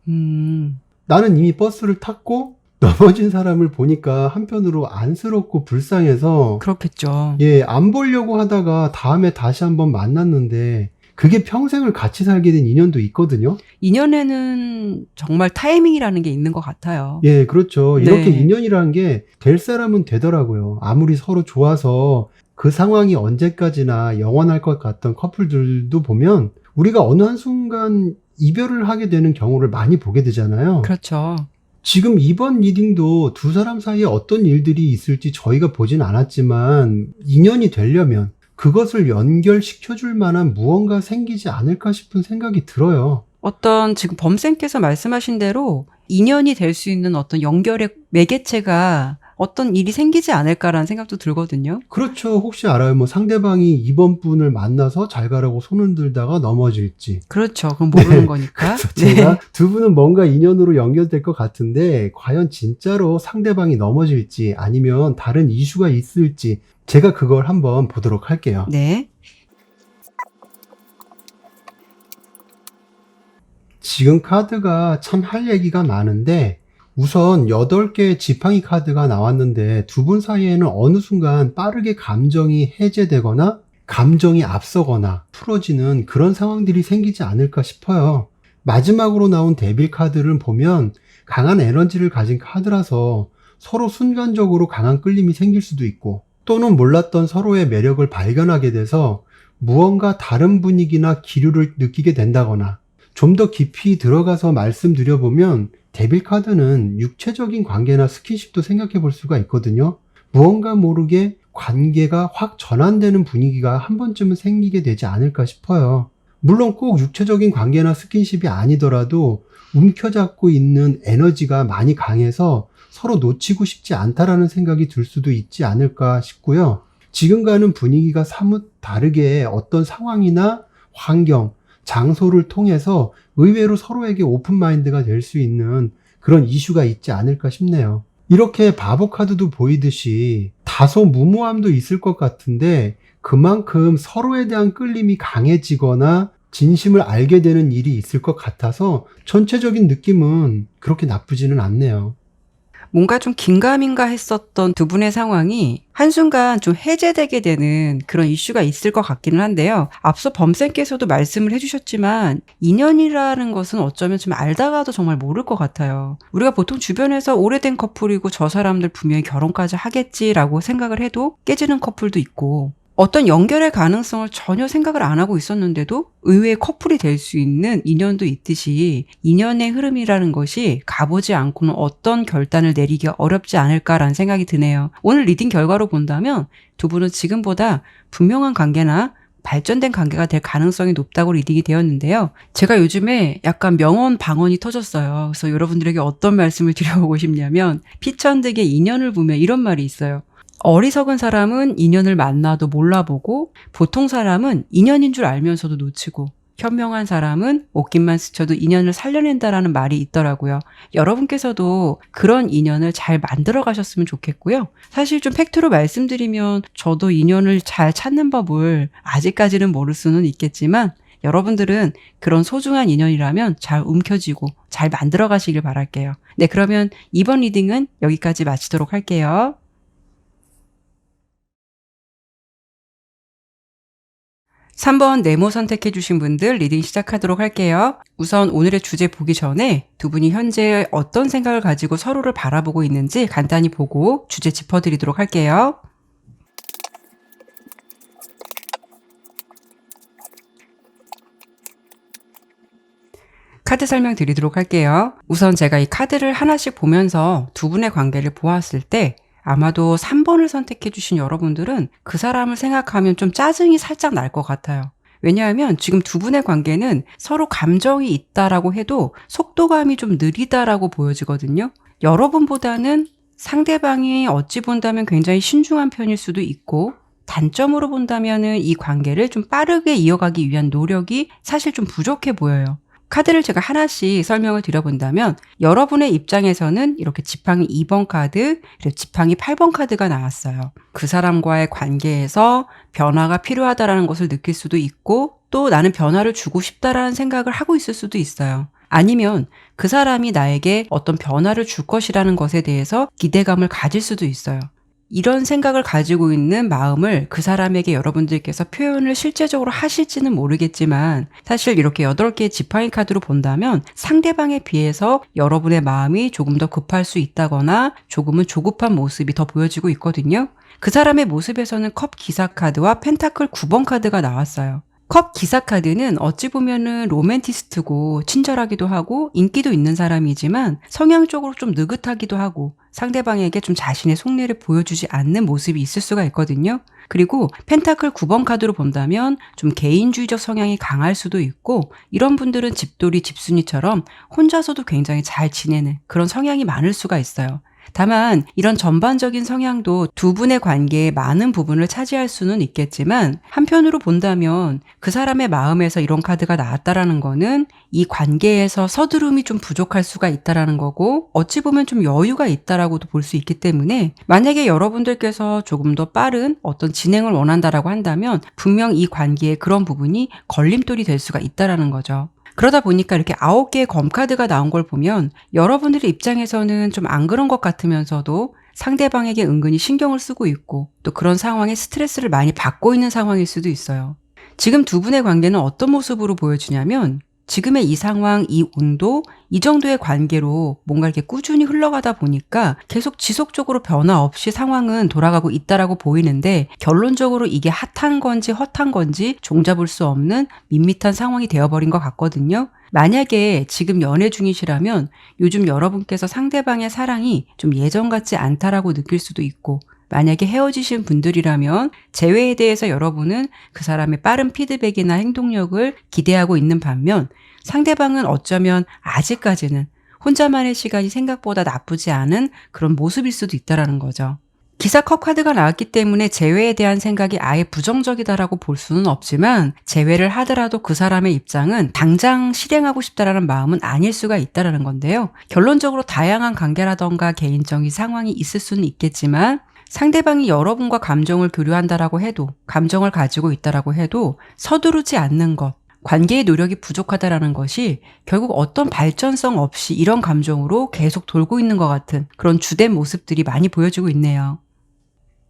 나는 이미 버스를 탔고 넘어진 사람을 보니까 한편으로 안쓰럽고 불쌍해서 그렇겠죠. 안 보려고 하다가 다음에 다시 한번 만났는데 그게 평생을 같이 살게 된 인연도 있거든요. 인연에는 정말 타이밍이라는 게 있는 것 같아요. 그렇죠. 이렇게 네. 인연이라는 게 될 사람은 되더라고요. 아무리 서로 좋아서 그 상황이 언제까지나 영원할 것 같던 커플들도 보면 우리가 어느 한순간 이별을 하게 되는 경우를 많이 보게 되잖아요. 그렇죠. 지금 이번 리딩도 두 사람 사이에 어떤 일들이 있을지 저희가 보진 않았지만 인연이 되려면 그것을 연결시켜줄 만한 무언가 생기지 않을까 싶은 생각이 들어요. 어떤 지금 범쌤께서 말씀하신 대로 인연이 될 수 있는 어떤 연결의 매개체가 어떤 일이 생기지 않을까라는 생각도 들거든요. 그렇죠. 혹시 알아요? 뭐 상대방이 이번 분을 만나서 잘 가라고 손 흔들다가 넘어질지. 그렇죠. 그건 모르는 거니까. 그래서 제가 두 분은 뭔가 인연으로 연결될 것 같은데 과연 진짜로 상대방이 넘어질지 아니면 다른 이슈가 있을지 제가 그걸 한번 보도록 할게요. 네. 지금 카드가 참 할 얘기가 많은데 우선 8개의 지팡이 카드가 나왔는데 두 분 사이에는 어느 순간 빠르게 감정이 해제되거나 감정이 앞서거나 풀어지는 그런 상황들이 생기지 않을까 싶어요. 마지막으로 나온 데빌 카드를 보면 강한 에너지를 가진 카드라서 서로 순간적으로 강한 끌림이 생길 수도 있고 또는 몰랐던 서로의 매력을 발견하게 돼서 무언가 다른 분위기나 기류를 느끼게 된다거나 좀 더 깊이 들어가서 말씀드려보면 데빌 카드는 육체적인 관계나 스킨십도 생각해 볼 수가 있거든요. 무언가 모르게 관계가 확 전환되는 분위기가 한 번쯤은 생기게 되지 않을까 싶어요. 물론 꼭 육체적인 관계나 스킨십이 아니더라도 움켜잡고 있는 에너지가 많이 강해서 서로 놓치고 싶지 않다라는 생각이 들 수도 있지 않을까 싶고요. 지금과는 분위기가 사뭇 다르게 어떤 상황이나 환경, 장소를 통해서 의외로 서로에게 오픈마인드가 될 수 있는 그런 이슈가 있지 않을까 싶네요. 이렇게 바보 카드도 보이듯이 다소 무모함도 있을 것 같은데 그만큼 서로에 대한 끌림이 강해지거나 진심을 알게 되는 일이 있을 것 같아서 전체적인 느낌은 그렇게 나쁘지는 않네요. 뭔가 좀 긴가민가 했었던 두 분의 상황이 한순간 좀 해제되게 되는 그런 이슈가 있을 것 같기는 한데요. 앞서 범쌤께서도 말씀을 해주셨지만 인연이라는 것은 어쩌면 좀 알다가도 정말 모를 것 같아요. 우리가 보통 주변에서 오래된 커플이고 저 사람들 분명히 결혼까지 하겠지라고 생각을 해도 깨지는 커플도 있고, 어떤 연결의 가능성을 전혀 생각을 안 하고 있었는데도 의외의 커플이 될 수 있는 인연도 있듯이 인연의 흐름이라는 것이 가보지 않고는 어떤 결단을 내리기 어렵지 않을까라는 생각이 드네요. 오늘 리딩 결과로 본다면 두 분은 지금보다 분명한 관계나 발전된 관계가 될 가능성이 높다고 리딩이 되었는데요. 제가 요즘에 약간 명언 방언이 터졌어요. 그래서 여러분들에게 어떤 말씀을 드려보고 싶냐면 피천득의 인연을 보면 이런 말이 있어요. 어리석은 사람은 인연을 만나도 몰라보고 보통 사람은 인연인 줄 알면서도 놓치고 현명한 사람은 옷깃만 스쳐도 인연을 살려낸다라는 말이 있더라고요. 여러분께서도 그런 인연을 잘 만들어 가셨으면 좋겠고요. 사실 좀 팩트로 말씀드리면 저도 인연을 잘 찾는 법을 아직까지는 모를 수는 있겠지만 여러분들은 그런 소중한 인연이라면 잘 움켜쥐고 잘 만들어 가시길 바랄게요. 네, 그러면 이번 리딩은 여기까지 마치도록 할게요. 3번 네모 선택해 주신 분들 리딩 시작하도록 할게요. 우선 오늘의 주제 보기 전에 두 분이 현재 어떤 생각을 가지고 서로를 바라보고 있는지 간단히 보고 주제 짚어드리도록 할게요. 카드 설명드리도록 할게요. 우선 제가 이 카드를 하나씩 보면서 두 분의 관계를 보았을 때 아마도 3번을 선택해 주신 여러분들은 그 사람을 생각하면 좀 짜증이 살짝 날 것 같아요. 왜냐하면 지금 두 분의 관계는 서로 감정이 있다라고 해도 속도감이 좀 느리다라고 보여지거든요. 여러분보다는 상대방이 어찌 본다면 굉장히 신중한 편일 수도 있고, 단점으로 본다면은 이 관계를 좀 빠르게 이어가기 위한 노력이 사실 좀 부족해 보여요. 카드를 제가 하나씩 설명을 드려본다면 여러분의 입장에서는 이렇게 지팡이 2번 카드, 그리고 지팡이 8번 카드가 나왔어요. 그 사람과의 관계에서 변화가 필요하다라는 것을 느낄 수도 있고, 또 나는 변화를 주고 싶다라는 생각을 하고 있을 수도 있어요. 아니면 그 사람이 나에게 어떤 변화를 줄 것이라는 것에 대해서 기대감을 가질 수도 있어요. 이런 생각을 가지고 있는 마음을 그 사람에게 여러분들께서 표현을 실제적으로 하실지는 모르겠지만, 사실 이렇게 8개의 지팡이 카드로 본다면 상대방에 비해서 여러분의 마음이 조금 더 급할 수 있다거나 조금은 조급한 모습이 더 보여지고 있거든요. 그 사람의 모습에서는 컵 기사 카드와 펜타클 9번 카드가 나왔어요. 컵 기사 카드는 어찌 보면은 로맨티스트고 친절하기도 하고 인기도 있는 사람이지만 성향적으로 좀 느긋하기도 하고 상대방에게 좀 자신의 속내를 보여주지 않는 모습이 있을 수가 있거든요. 그리고 펜타클 9번 카드로 본다면 좀 개인주의적 성향이 강할 수도 있고, 이런 분들은 집돌이 집순이처럼 혼자서도 굉장히 잘 지내는 그런 성향이 많을 수가 있어요. 다만 이런 전반적인 성향도 두 분의 관계의 많은 부분을 차지할 수는 있겠지만, 한편으로 본다면 그 사람의 마음에서 이런 카드가 나왔다라는 거는 이 관계에서 서두름이 좀 부족할 수가 있다라는 거고, 어찌 보면 좀 여유가 있다라고도 볼 수 있기 때문에 만약에 여러분들께서 조금 더 빠른 어떤 진행을 원한다라고 한다면 분명 이 관계에 그런 부분이 걸림돌이 될 수가 있다라는 거죠. 그러다 보니까 이렇게 9개의 검카드가 나온 걸 보면 여러분들의 입장에서는 좀 안 그런 것 같으면서도 상대방에게 은근히 신경을 쓰고 있고, 또 그런 상황에 스트레스를 많이 받고 있는 상황일 수도 있어요. 지금 두 분의 관계는 어떤 모습으로 보여주냐면, 지금의 이 상황, 이 온도, 이 정도의 관계로 뭔가 이렇게 꾸준히 흘러가다 보니까 계속 지속적으로 변화 없이 상황은 돌아가고 있다라고 보이는데, 결론적으로 이게 핫한 건지 헛한 건지 종잡을 수 없는 밋밋한 상황이 되어버린 것 같거든요. 만약에 지금 연애 중이시라면 요즘 여러분께서 상대방의 사랑이 좀 예전 같지 않다라고 느낄 수도 있고, 만약에 헤어지신 분들이라면 재회에 대해서 여러분은 그 사람의 빠른 피드백이나 행동력을 기대하고 있는 반면, 상대방은 어쩌면 아직까지는 혼자만의 시간이 생각보다 나쁘지 않은 그런 모습일 수도 있다라는 거죠. 기사 컷 카드가 나왔기 때문에 재회에 대한 생각이 아예 부정적이다라고 볼 수는 없지만 재회를 하더라도 그 사람의 입장은 당장 실행하고 싶다라는 마음은 아닐 수가 있다라는 건데요. 결론적으로 다양한 관계라던가 개인적인 상황이 있을 수는 있겠지만 상대방이 여러분과 감정을 교류한다라고 해도 감정을 가지고 있다라고 해도 서두르지 않는 것, 관계의 노력이 부족하다라는 것이 결국 어떤 발전성 없이 이런 감정으로 계속 돌고 있는 것 같은 그런 주된 모습들이 많이 보여지고 있네요.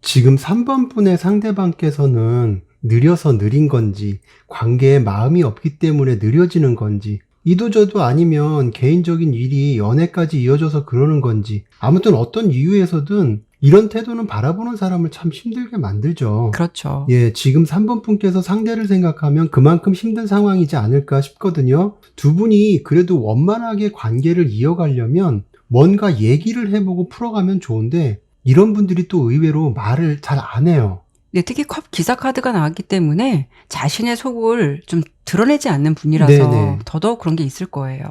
지금 3번 분의 상대방께서는 느려서 느린 건지, 관계에 마음이 없기 때문에 느려지는 건지, 이도저도 아니면 개인적인 일이 연애까지 이어져서 그러는 건지, 아무튼 어떤 이유에서든 이런 태도는 바라보는 사람을 참 힘들게 만들죠. 그렇죠. 예, 지금 3번 분께서 상대를 생각하면 그만큼 힘든 상황이지 않을까 싶거든요. 두 분이 그래도 원만하게 관계를 이어가려면 뭔가 얘기를 해보고 풀어가면 좋은데, 이런 분들이 또 의외로 말을 잘 안 해요. 네, 특히 컵 기사 카드가 나왔기 때문에 자신의 속을 좀 드러내지 않는 분이라서 네네. 더더욱 그런 게 있을 거예요.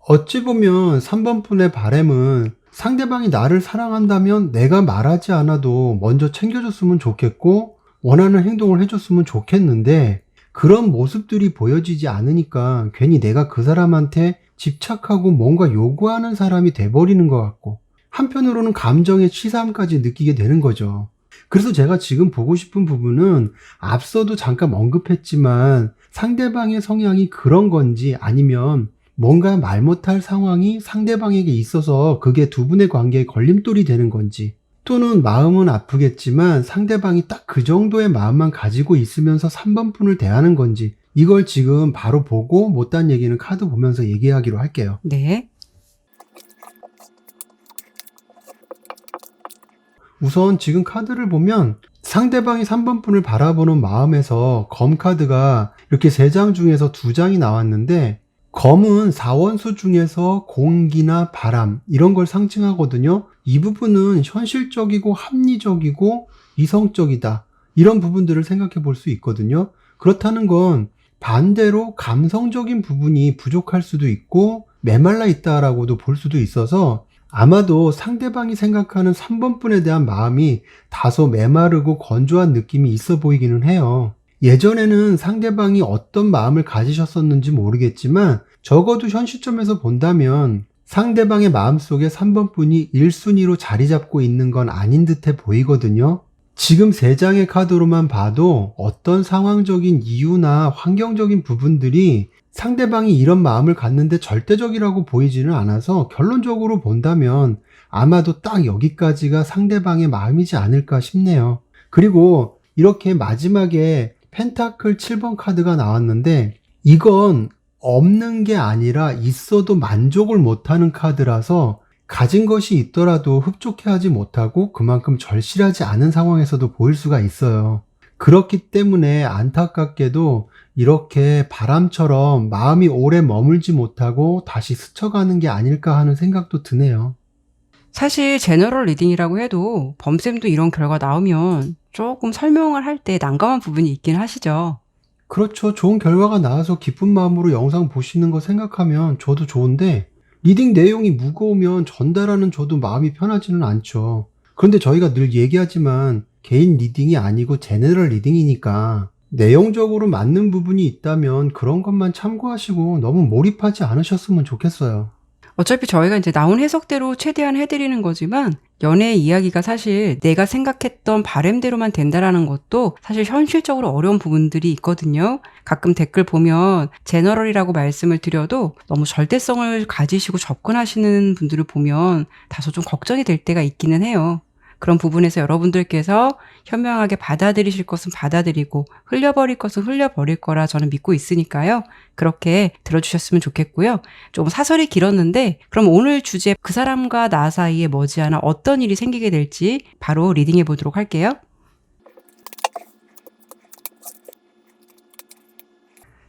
어찌 보면 3번 분의 바람은 상대방이 나를 사랑한다면 내가 말하지 않아도 먼저 챙겨줬으면 좋겠고 원하는 행동을 해줬으면 좋겠는데 그런 모습들이 보여지지 않으니까 괜히 내가 그 사람한테 집착하고 뭔가 요구하는 사람이 돼버리는 것 같고 한편으로는 감정의 치사함까지 느끼게 되는 거죠. 그래서 제가 지금 보고 싶은 부분은 앞서도 잠깐 언급했지만 상대방의 성향이 그런 건지 아니면 뭔가 말 못할 상황이 상대방에게 있어서 그게 두 분의 관계에 걸림돌이 되는 건지 또는 마음은 아프겠지만 상대방이 딱 그 정도의 마음만 가지고 있으면서 3번 분을 대하는 건지 이걸 지금 바로 보고 못한 얘기는 카드 보면서 얘기하기로 할게요. 네. 우선 지금 카드를 보면 상대방이 3번 분을 바라보는 마음에서 검 카드가 이렇게 3장 중에서 2장이 나왔는데 검은 4원수 중에서 공기나 바람 이런 걸 상징하거든요. 이 부분은 현실적이고 합리적이고 이성적이다. 이런 부분들을 생각해 볼 수 있거든요. 그렇다는 건 반대로 감성적인 부분이 부족할 수도 있고 메말라 있다라고도 볼 수도 있어서 아마도 상대방이 생각하는 3번 분에 대한 마음이 다소 메마르고 건조한 느낌이 있어 보이기는 해요. 예전에는 상대방이 어떤 마음을 가지셨었는지 모르겠지만 적어도 현 시점에서 본다면 상대방의 마음속에 3번 분이 1순위로 자리 잡고 있는 건 아닌 듯해 보이거든요. 지금 3장의 카드로만 봐도 어떤 상황적인 이유나 환경적인 부분들이 상대방이 이런 마음을 갖는데 절대적이라고 보이지는 않아서 결론적으로 본다면 아마도 딱 여기까지가 상대방의 마음이지 않을까 싶네요. 그리고 이렇게 마지막에 펜타클 7번 카드가 나왔는데 이건 없는 게 아니라 있어도 만족을 못하는 카드라서 가진 것이 있더라도 흡족해하지 못하고 그만큼 절실하지 않은 상황에서도 보일 수가 있어요. 그렇기 때문에 안타깝게도 이렇게 바람처럼 마음이 오래 머물지 못하고 다시 스쳐가는 게 아닐까 하는 생각도 드네요. 사실 제너럴 리딩이라고 해도 범쌤도 이런 결과 나오면 조금 설명을 할 때 난감한 부분이 있긴 하시죠. 그렇죠. 좋은 결과가 나와서 기쁜 마음으로 영상 보시는 거 생각하면 저도 좋은데 리딩 내용이 무거우면 전달하는 저도 마음이 편하지는 않죠. 그런데 저희가 늘 얘기하지만 개인 리딩이 아니고 제너럴 리딩이니까 내용적으로 맞는 부분이 있다면 그런 것만 참고하시고 너무 몰입하지 않으셨으면 좋겠어요. 어차피 저희가 이제 나온 해석대로 최대한 해드리는 거지만 연애 이야기가 사실 내가 생각했던 바램대로만 된다라는 것도 사실 현실적으로 어려운 부분들이 있거든요. 가끔 댓글 보면 제너럴이라고 말씀을 드려도 너무 절대성을 가지시고 접근하시는 분들을 보면 다소 좀 걱정이 될 때가 있기는 해요. 그런 부분에서 여러분들께서 현명하게 받아들이실 것은 받아들이고 흘려버릴 것은 흘려버릴 거라 저는 믿고 있으니까요. 그렇게 들어주셨으면 좋겠고요. 좀 사설이 길었는데 그럼 오늘 주제 그 사람과 나 사이에 머지않아 어떤 일이 생기게 될지 바로 리딩해 보도록 할게요.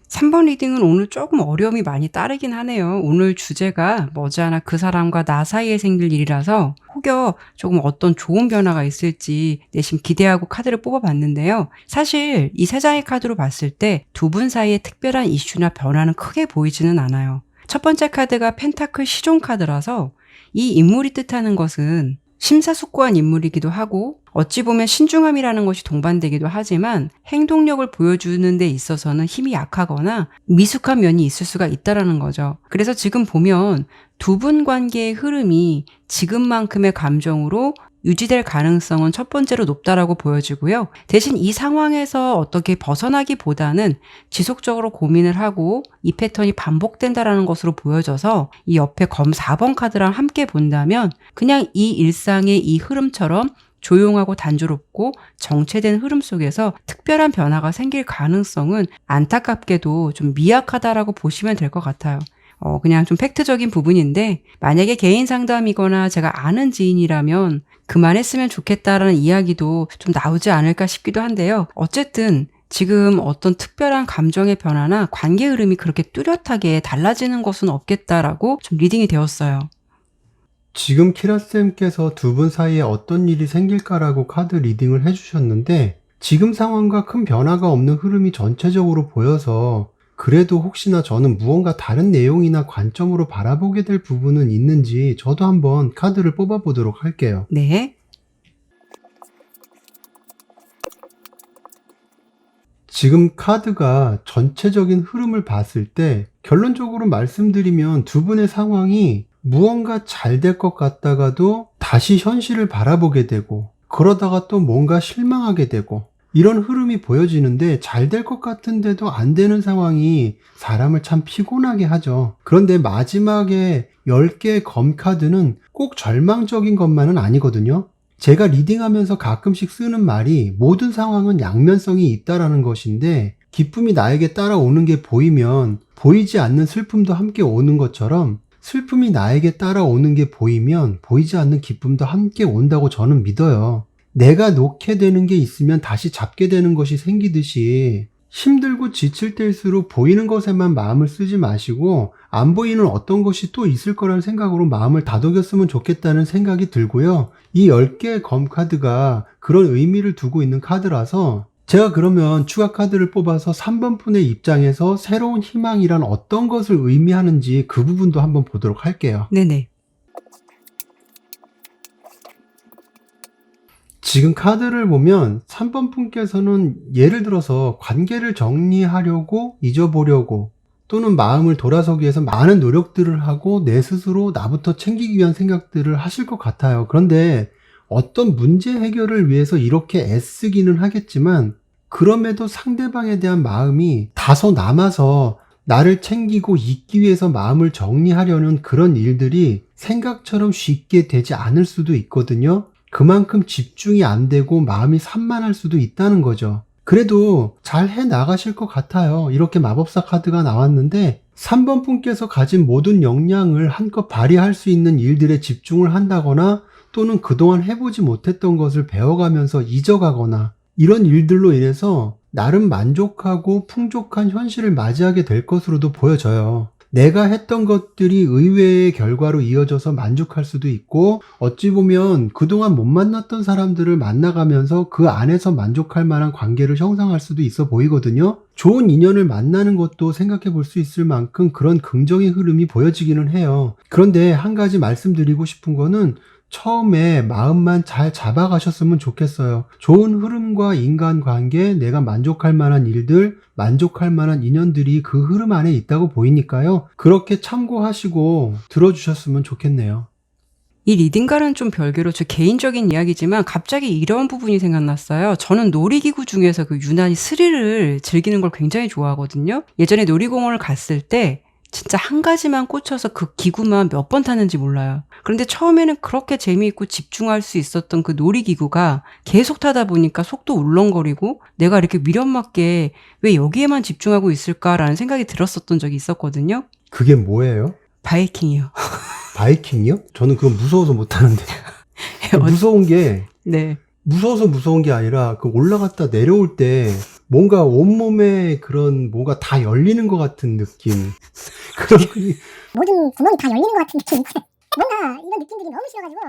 3번 리딩은 오늘 조금 어려움이 많이 따르긴 하네요. 오늘 주제가 머지않아 그 사람과 나 사이에 생길 일이라서 혹여 조금 어떤 좋은 변화가 있을지 내심 기대하고 카드를 뽑아봤는데요. 사실 이 3장의 카드로 봤을 때 두 분 사이에 특별한 이슈나 변화는 크게 보이지는 않아요. 첫 번째 카드가 펜타클 시종 카드라서 이 인물이 뜻하는 것은 심사숙고한 인물이기도 하고 어찌 보면 신중함이라는 것이 동반되기도 하지만 행동력을 보여주는 데 있어서는 힘이 약하거나 미숙한 면이 있을 수가 있다라는 거죠. 그래서 지금 보면 두 분 관계의 흐름이 지금만큼의 감정으로 유지될 가능성은 첫 번째로 높다라고 보여지고요. 대신 이 상황에서 어떻게 벗어나기보다는 지속적으로 고민을 하고 이 패턴이 반복된다라는 것으로 보여져서 이 옆에 검 4번 카드랑 함께 본다면 그냥 이 일상의 이 흐름처럼 조용하고 단조롭고 정체된 흐름 속에서 특별한 변화가 생길 가능성은 안타깝게도 좀 미약하다라고 보시면 될 것 같아요. 그냥 좀 팩트적인 부분인데 만약에 개인 상담이거나 제가 아는 지인이라면 그만했으면 좋겠다라는 이야기도 좀 나오지 않을까 싶기도 한데요. 어쨌든 지금 어떤 특별한 감정의 변화나 관계 흐름이 그렇게 뚜렷하게 달라지는 것은 없겠다라고 좀 리딩이 되었어요. 지금 키라쌤께서 두 분 사이에 어떤 일이 생길까라고 카드 리딩을 해주셨는데 지금 상황과 큰 변화가 없는 흐름이 전체적으로 보여서 그래도 혹시나 저는 무언가 다른 내용이나 관점으로 바라보게 될 부분은 있는지 저도 한번 카드를 뽑아보도록 할게요. 네. 지금 카드가 전체적인 흐름을 봤을 때 결론적으로 말씀드리면 두 분의 상황이 무언가 잘 될 것 같다가도 다시 현실을 바라보게 되고 그러다가 또 뭔가 실망하게 되고 이런 흐름이 보여지는데 잘 될 것 같은데도 안 되는 상황이 사람을 참 피곤하게 하죠. 그런데 마지막에 10개의 검 카드는 꼭 절망적인 것만은 아니거든요. 제가 리딩하면서 가끔씩 쓰는 말이 모든 상황은 양면성이 있다라는 것인데 기쁨이 나에게 따라오는 게 보이면 보이지 않는 슬픔도 함께 오는 것처럼 슬픔이 나에게 따라오는 게 보이면 보이지 않는 기쁨도 함께 온다고 저는 믿어요. 내가 놓게 되는 게 있으면 다시 잡게 되는 것이 생기듯이 힘들고 지칠 때일수록 보이는 것에만 마음을 쓰지 마시고 안 보이는 어떤 것이 또 있을 거라는 생각으로 마음을 다독였으면 좋겠다는 생각이 들고요. 이 10개의 검 카드가 그런 의미를 두고 있는 카드라서 제가 그러면 추가 카드를 뽑아서 3번 분의 입장에서 새로운 희망이란 어떤 것을 의미하는지 그 부분도 한번 보도록 할게요. 네네. 지금 카드를 보면 3번 분께서는 예를 들어서 관계를 정리하려고 잊어보려고 또는 마음을 돌아서기 위해서 많은 노력들을 하고 내 스스로 나부터 챙기기 위한 생각들을 하실 것 같아요. 그런데 어떤 문제 해결을 위해서 이렇게 애쓰기는 하겠지만 그럼에도 상대방에 대한 마음이 다소 남아서 나를 챙기고 있기 위해서 마음을 정리하려는 그런 일들이 생각처럼 쉽게 되지 않을 수도 있거든요. 그만큼 집중이 안 되고 마음이 산만할 수도 있다는 거죠. 그래도 잘 해나가실 것 같아요. 이렇게 마법사 카드가 나왔는데 3번 분께서 가진 모든 역량을 한껏 발휘할 수 있는 일들에 집중을 한다거나 또는 그동안 해보지 못했던 것을 배워가면서 잊어가거나 이런 일들로 인해서 나름 만족하고 풍족한 현실을 맞이하게 될 것으로도 보여져요. 내가 했던 것들이 의외의 결과로 이어져서 만족할 수도 있고 어찌 보면 그동안 못 만났던 사람들을 만나가면서 그 안에서 만족할 만한 관계를 형성할 수도 있어 보이거든요. 좋은 인연을 만나는 것도 생각해 볼 수 있을 만큼 그런 긍정의 흐름이 보여지기는 해요. 그런데 한 가지 말씀드리고 싶은 거는 처음에 마음만 잘 잡아가셨으면 좋겠어요. 좋은 흐름과 인간관계, 내가 만족할 만한 일들, 만족할 만한 인연들이 그 흐름 안에 있다고 보이니까요. 그렇게 참고하시고 들어주셨으면 좋겠네요. 이 리딩과는 좀 별개로 제 개인적인 이야기지만 갑자기 이런 부분이 생각났어요. 저는 놀이기구 중에서 그 유난히 스릴을 즐기는 걸 굉장히 좋아하거든요. 예전에 놀이공원을 갔을 때 진짜 한 가지만 꽂혀서 그 기구만 몇 번 탔는지 몰라요. 그런데 처음에는 그렇게 재미있고 집중할 수 있었던 그 놀이기구가 계속 타다 보니까 속도 울렁거리고 내가 이렇게 미련맞게 왜 여기에만 집중하고 있을까라는 생각이 들었었던 적이 있었거든요. 그게 뭐예요? 바이킹이요. 바이킹이요? 저는 그건 무서워서 못하는데. 무서운 게 네. 무서워서 무서운 게 아니라 그 올라갔다 내려올 때 뭔가 온몸에 그런 뭐가 다 열리는 것 같은 느낌. 그런 모든 구멍이 다 열리는 것 같은 느낌. 뭔가 이런 느낌들이 너무 싫어가지고.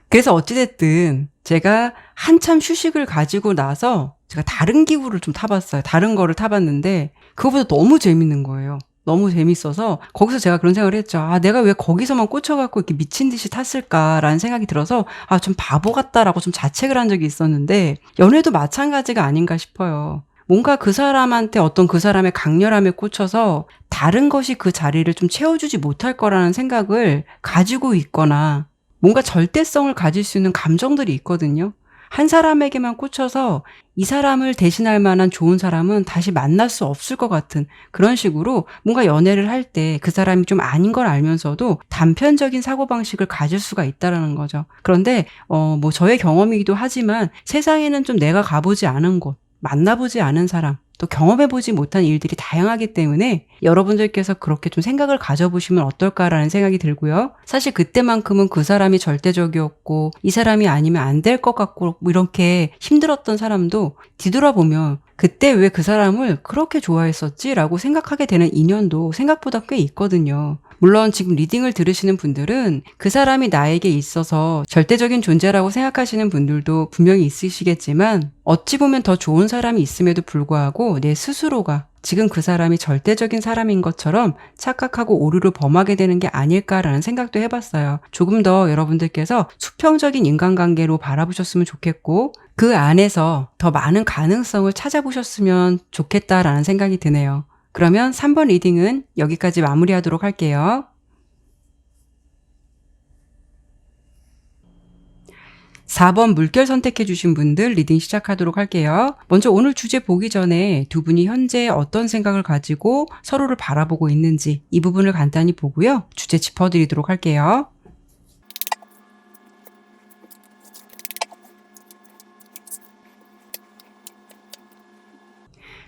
그래서 어찌됐든 제가 한참 휴식을 가지고 나서 제가 다른 기구를 좀 타봤어요. 다른 거를 타봤는데 그거보다 너무 재밌는 거예요. 너무 재밌어서 거기서 제가 그런 생각을 했죠. 내가 왜 거기서만 꽂혀갖고 이렇게 미친 듯이 탔을까라는 생각이 들어서 좀 바보 같다라고 좀 자책을 한 적이 있었는데 연애도 마찬가지가 아닌가 싶어요. 뭔가 그 사람한테 어떤 그 사람의 강렬함에 꽂혀서 다른 것이 그 자리를 좀 채워주지 못할 거라는 생각을 가지고 있거나 뭔가 절대성을 가질 수 있는 감정들이 있거든요. 한 사람에게만 꽂혀서 이 사람을 대신할 만한 좋은 사람은 다시 만날 수 없을 것 같은 그런 식으로 뭔가 연애를 할 때 그 사람이 좀 아닌 걸 알면서도 단편적인 사고방식을 가질 수가 있다라는 거죠. 그런데 뭐 저의 경험이기도 하지만 세상에는 좀 내가 가보지 않은 곳, 만나보지 않은 사람, 또 경험해보지 못한 일들이 다양하기 때문에 여러분들께서 그렇게 좀 생각을 가져보시면 어떨까라는 생각이 들고요. 사실 그때만큼은 그 사람이 절대적이었고 이 사람이 아니면 안 될 것 같고 뭐 이렇게 힘들었던 사람도 뒤돌아보면 그때 왜 그 사람을 그렇게 좋아했었지? 라고 생각하게 되는 인연도 생각보다 꽤 있거든요. 물론 지금 리딩을 들으시는 분들은 그 사람이 나에게 있어서 절대적인 존재라고 생각하시는 분들도 분명히 있으시겠지만 어찌 보면 더 좋은 사람이 있음에도 불구하고 내 스스로가 지금 그 사람이 절대적인 사람인 것처럼 착각하고 오류를 범하게 되는 게 아닐까라는 생각도 해봤어요. 조금 더 여러분들께서 수평적인 인간관계로 바라보셨으면 좋겠고 그 안에서 더 많은 가능성을 찾아보셨으면 좋겠다라는 생각이 드네요. 그러면 3번 리딩은 여기까지 마무리하도록 할게요. 4번 물결 선택해 주신 분들 리딩 시작하도록 할게요. 먼저 오늘 주제 보기 전에 두 분이 현재 어떤 생각을 가지고 서로를 바라보고 있는지 이 부분을 간단히 보고요. 주제 짚어드리도록 할게요.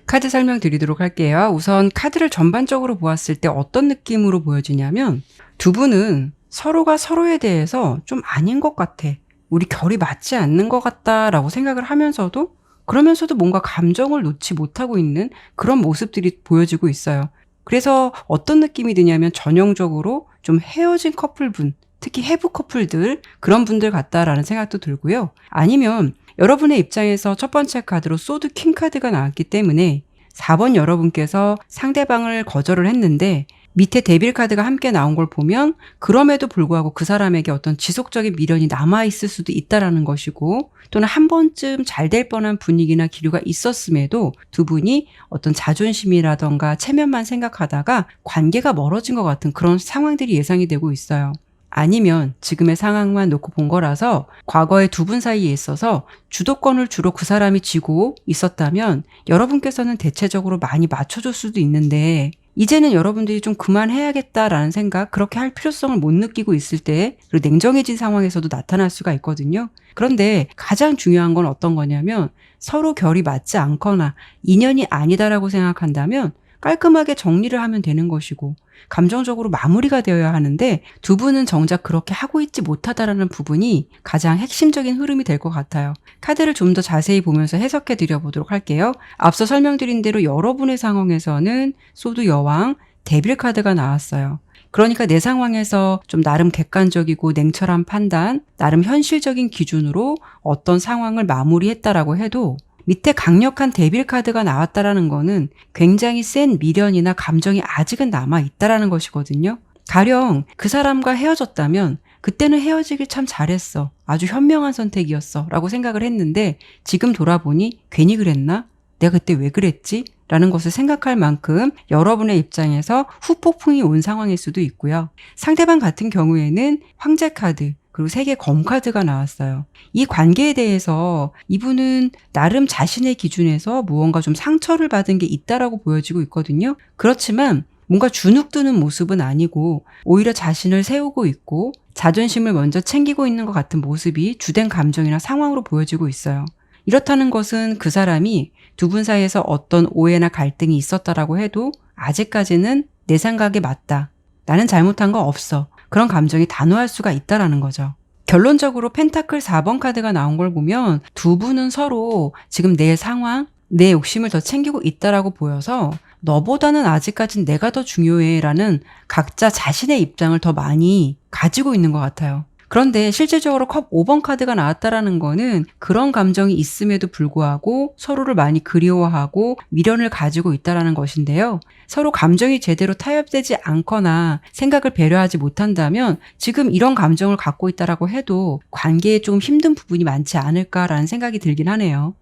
카드 설명드리도록 할게요. 우선 카드를 전반적으로 보았을 때 어떤 느낌으로 보여지냐면 두 분은 서로가 서로에 대해서 좀 아닌 것 같아. 우리 결이 맞지 않는 것 같다라고 생각을 하면서도 그러면서도 뭔가 감정을 놓지 못하고 있는 그런 모습들이 보여지고 있어요. 그래서 어떤 느낌이 드냐면 전형적으로 좀 헤어진 커플분, 특히 해부 커플들 그런 분들 같다라는 생각도 들고요. 아니면 여러분의 입장에서 첫 번째 카드로 소드 킹 카드가 나왔기 때문에 4번 여러분께서 상대방을 거절을 했는데 밑에 데빌 카드가 함께 나온 걸 보면 그럼에도 불구하고 그 사람에게 어떤 지속적인 미련이 남아있을 수도 있다라는 것이고 또는 한 번쯤 잘 될 뻔한 분위기나 기류가 있었음에도 두 분이 어떤 자존심이라던가 체면만 생각하다가 관계가 멀어진 것 같은 그런 상황들이 예상이 되고 있어요. 아니면 지금의 상황만 놓고 본 거라서 과거의 두 분 사이에 있어서 주도권을 주로 그 사람이 쥐고 있었다면 여러분께서는 대체적으로 많이 맞춰줄 수도 있는데 이제는 여러분들이 좀 그만해야겠다라는 생각, 그렇게 할 필요성을 못 느끼고 있을 때 그리고 냉정해진 상황에서도 나타날 수가 있거든요. 그런데 가장 중요한 건 어떤 거냐면 서로 결이 맞지 않거나 인연이 아니다라고 생각한다면 깔끔하게 정리를 하면 되는 것이고 감정적으로 마무리가 되어야 하는데 두 분은 정작 그렇게 하고 있지 못하다라는 부분이 가장 핵심적인 흐름이 될 것 같아요. 카드를 좀 더 자세히 보면서 해석해 드려보도록 할게요. 앞서 설명드린 대로 여러분의 상황에서는 소드 여왕, 데빌 카드가 나왔어요. 그러니까 내 상황에서 좀 나름 객관적이고 냉철한 판단, 나름 현실적인 기준으로 어떤 상황을 마무리했다라고 해도 밑에 강력한 데빌 카드가 나왔다라는 거는 굉장히 센 미련이나 감정이 아직은 남아있다라는 것이거든요. 가령 그 사람과 헤어졌다면 그때는 헤어지길 참 잘했어. 아주 현명한 선택이었어. 라고 생각을 했는데 지금 돌아보니 괜히 그랬나? 내가 그때 왜 그랬지? 라는 것을 생각할 만큼 여러분의 입장에서 후폭풍이 온 상황일 수도 있고요. 상대방 같은 경우에는 황제 카드, 그리고 3개 검 카드가 나왔어요. 이 관계에 대해서 이분은 나름 자신의 기준에서 무언가 좀 상처를 받은 게 있다라고 보여지고 있거든요. 그렇지만 뭔가 주눅드는 모습은 아니고 오히려 자신을 세우고 있고 자존심을 먼저 챙기고 있는 것 같은 모습이 주된 감정이나 상황으로 보여지고 있어요. 이렇다는 것은 그 사람이 두 분 사이에서 어떤 오해나 갈등이 있었다라고 해도 아직까지는 내 생각에 맞다. 나는 잘못한 거 없어. 그런 감정이 단호할 수가 있다라는 거죠. 결론적으로 펜타클 4번 카드가 나온 걸 보면 두 분은 서로 지금 내 상황, 내 욕심을 더 챙기고 있다라고 보여서 너보다는 아직까진 내가 더 중요해 라는 각자 자신의 입장을 더 많이 가지고 있는 것 같아요. 그런데 실질적으로 컵 5번 카드가 나왔다라는 거는 그런 감정이 있음에도 불구하고 서로를 많이 그리워하고 미련을 가지고 있다라는 것인데요. 서로 감정이 제대로 타협되지 않거나 생각을 배려하지 못한다면 지금 이런 감정을 갖고 있다라고 해도 관계에 좀 힘든 부분이 많지 않을까라는 생각이 들긴 하네요.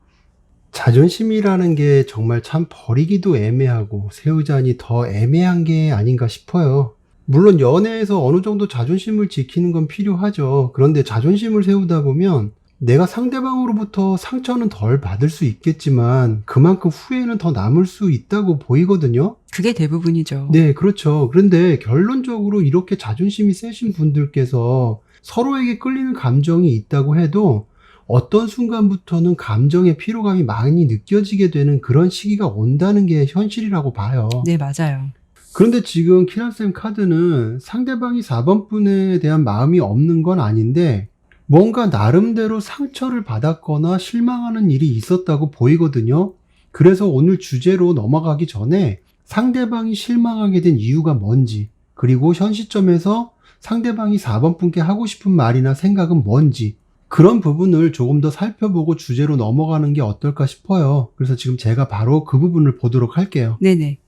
자존심이라는 게 정말 참 버리기도 애매하고 세우자니 더 애매한 게 아닌가 싶어요. 물론 연애에서 어느 정도 자존심을 지키는 건 필요하죠. 그런데 자존심을 세우다 보면 내가 상대방으로부터 상처는 덜 받을 수 있겠지만 그만큼 후회는 더 남을 수 있다고 보이거든요. 그게 대부분이죠. 네, 그렇죠. 그런데 결론적으로 이렇게 자존심이 세신 분들께서 서로에게 끌리는 감정이 있다고 해도 어떤 순간부터는 감정의 피로감이 많이 느껴지게 되는 그런 시기가 온다는 게 현실이라고 봐요. 네, 맞아요. 그런데 지금 키란쌤 카드는 상대방이 4번 분에 대한 마음이 없는 건 아닌데 뭔가 나름대로 상처를 받았거나 실망하는 일이 있었다고 보이거든요. 그래서 오늘 주제로 넘어가기 전에 상대방이 실망하게 된 이유가 뭔지, 그리고 현 시점에서 상대방이 4번 분께 하고 싶은 말이나 생각은 뭔지, 그런 부분을 조금 더 살펴보고 주제로 넘어가는 게 어떨까 싶어요. 그래서 지금 제가 바로 그 부분을 보도록 할게요. 네네.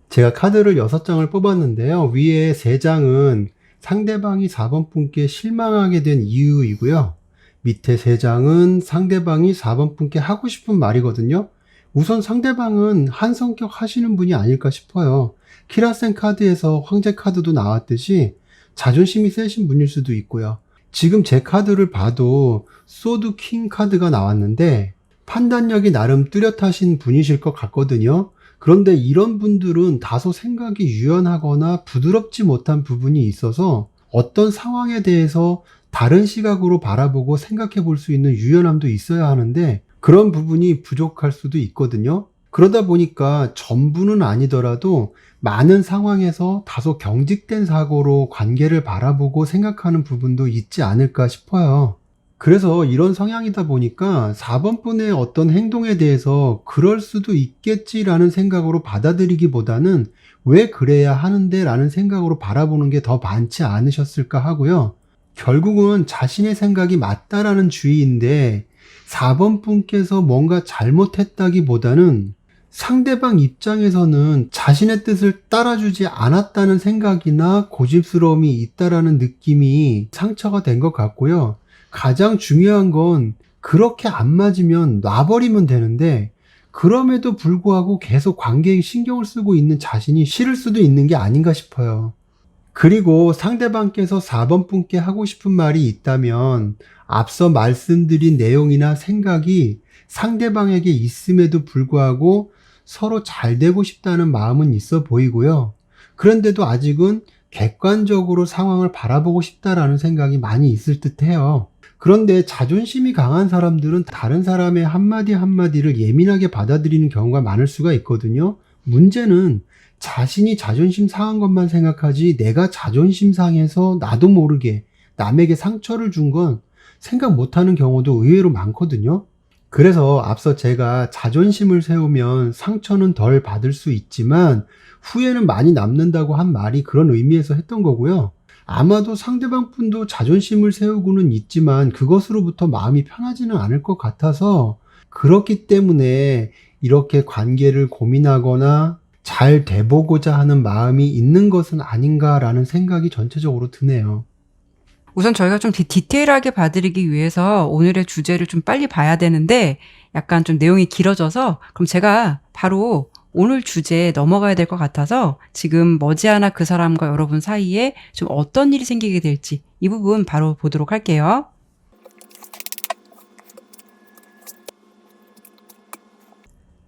제가 카드를 6장을 뽑았는데요. 위에 3장은 상대방이 4번 분께 실망하게 된 이유이고요. 밑에 3장은 상대방이 4번 분께 하고 싶은 말이거든요. 우선 상대방은 한 성격 하시는 분이 아닐까 싶어요. 키라센 카드에서 황제 카드도 나왔듯이 자존심이 세신 분일 수도 있고요. 지금 제 카드를 봐도 소드 킹 카드가 나왔는데 판단력이 나름 뚜렷하신 분이실 것 같거든요. 그런데 이런 분들은 다소 생각이 유연하거나 부드럽지 못한 부분이 있어서 어떤 상황에 대해서 다른 시각으로 바라보고 생각해 볼 수 있는 유연함도 있어야 하는데 그런 부분이 부족할 수도 있거든요. 그러다 보니까 전부는 아니더라도 많은 상황에서 다소 경직된 사고로 관계를 바라보고 생각하는 부분도 있지 않을까 싶어요. 그래서 이런 성향이다 보니까 4번 분의 어떤 행동에 대해서 그럴 수도 있겠지라는 생각으로 받아들이기보다는 왜 그래야 하는데 라는 생각으로 바라보는 게 더 많지 않으셨을까 하고요. 결국은 자신의 생각이 맞다라는 주의인데 4번 분께서 뭔가 잘못했다기보다는 상대방 입장에서는 자신의 뜻을 따라주지 않았다는 생각이나 고집스러움이 있다라는 느낌이 상처가 된 것 같고요. 가장 중요한 건 그렇게 안 맞으면 놔버리면 되는데 그럼에도 불구하고 계속 관계에 신경을 쓰고 있는 자신이 싫을 수도 있는 게 아닌가 싶어요. 그리고 상대방께서 4번 분께 하고 싶은 말이 있다면 앞서 말씀드린 내용이나 생각이 상대방에게 있음에도 불구하고 서로 잘 되고 싶다는 마음은 있어 보이고요. 그런데도 아직은 객관적으로 상황을 바라보고 싶다라는 생각이 많이 있을 듯해요. 그런데 자존심이 강한 사람들은 다른 사람의 한마디 한마디를 예민하게 받아들이는 경우가 많을 수가 있거든요. 문제는 자신이 자존심 상한 것만 생각하지 내가 자존심 상해서 나도 모르게 남에게 상처를 준 건 생각 못하는 경우도 의외로 많거든요. 그래서 앞서 제가 자존심을 세우면 상처는 덜 받을 수 있지만 후회는 많이 남는다고 한 말이 그런 의미에서 했던 거고요. 아마도 상대방 분도 자존심을 세우고는 있지만 그것으로부터 마음이 편하지는 않을 것 같아서 그렇기 때문에 이렇게 관계를 고민하거나 잘 돼보고자 하는 마음이 있는 것은 아닌가라는 생각이 전체적으로 드네요. 우선 저희가 좀 디테일하게 봐드리기 위해서 오늘의 주제를 좀 빨리 봐야 되는데 약간 좀 내용이 길어져서 그럼 제가 바로 오늘 주제에 넘어가야 될 것 같아서 지금 머지않아 그 사람과 여러분 사이에 좀 어떤 일이 생기게 될지 이 부분 바로 보도록 할게요.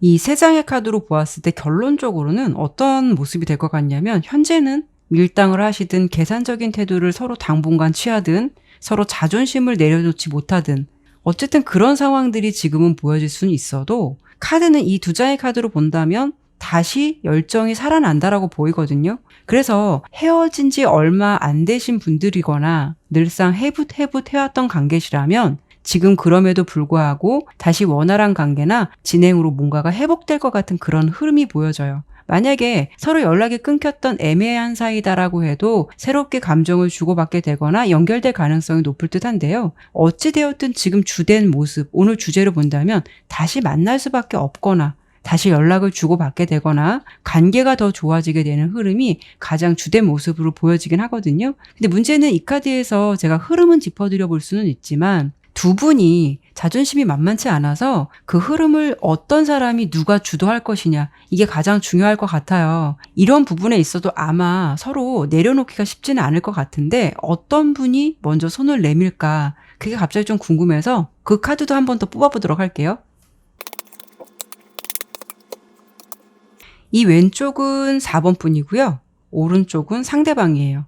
이 세 장의 카드로 보았을 때 결론적으로는 어떤 모습이 될 것 같냐면 현재는 밀당을 하시든 계산적인 태도를 서로 당분간 취하든 서로 자존심을 내려놓지 못하든 어쨌든 그런 상황들이 지금은 보여질 수는 있어도 카드는 이 두 장의 카드로 본다면 다시 열정이 살아난다라고 보이거든요. 그래서 헤어진 지 얼마 안 되신 분들이거나 늘상 해붓해왔던 관계시라면 지금 그럼에도 불구하고 다시 원활한 관계나 진행으로 뭔가가 회복될 것 같은 그런 흐름이 보여져요. 만약에 서로 연락이 끊겼던 애매한 사이다라고 해도 새롭게 감정을 주고받게 되거나 연결될 가능성이 높을 듯한데요. 어찌되었든 지금 주된 모습, 오늘 주제로 본다면 다시 만날 수밖에 없거나 다시 연락을 주고받게 되거나 관계가 더 좋아지게 되는 흐름이 가장 주된 모습으로 보여지긴 하거든요. 근데 문제는 이 카드에서 제가 흐름은 짚어드려 볼 수는 있지만 두 분이 자존심이 만만치 않아서 그 흐름을 어떤 사람이 누가 주도할 것이냐, 이게 가장 중요할 것 같아요. 이런 부분에 있어도 아마 서로 내려놓기가 쉽지는 않을 것 같은데 어떤 분이 먼저 손을 내밀까, 그게 갑자기 좀 궁금해서 그 카드도 한 번 더 뽑아보도록 할게요. 이 왼쪽은 4번 분이고요. 오른쪽은 상대방이에요.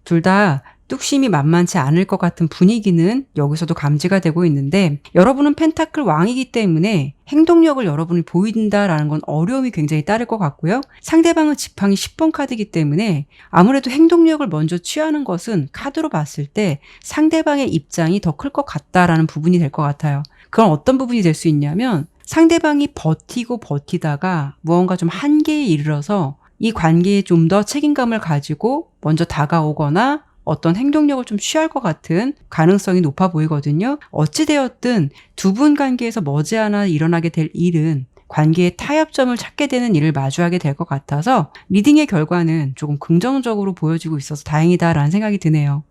둘 다 뚝심이 만만치 않을 것 같은 분위기는 여기서도 감지가 되고 있는데, 여러분은 펜타클 왕이기 때문에 행동력을 여러분이 보인다라는 건 어려움이 굉장히 따를 것 같고요. 상대방은 지팡이 10번 카드이기 때문에 아무래도 행동력을 먼저 취하는 것은 카드로 봤을 때 상대방의 입장이 더 클 것 같다라는 부분이 될 것 같아요. 그건 어떤 부분이 될 수 있냐면, 상대방이 버티고 버티다가 무언가 좀 한계에 이르러서 이 관계에 좀 더 책임감을 가지고 먼저 다가오거나 어떤 행동력을 좀 취할 것 같은 가능성이 높아 보이거든요. 어찌되었든 두 분 관계에서 머지않아 일어나게 될 일은 관계의 타협점을 찾게 되는 일을 마주하게 될 것 같아서 리딩의 결과는 조금 긍정적으로 보여지고 있어서 다행이다라는 생각이 드네요.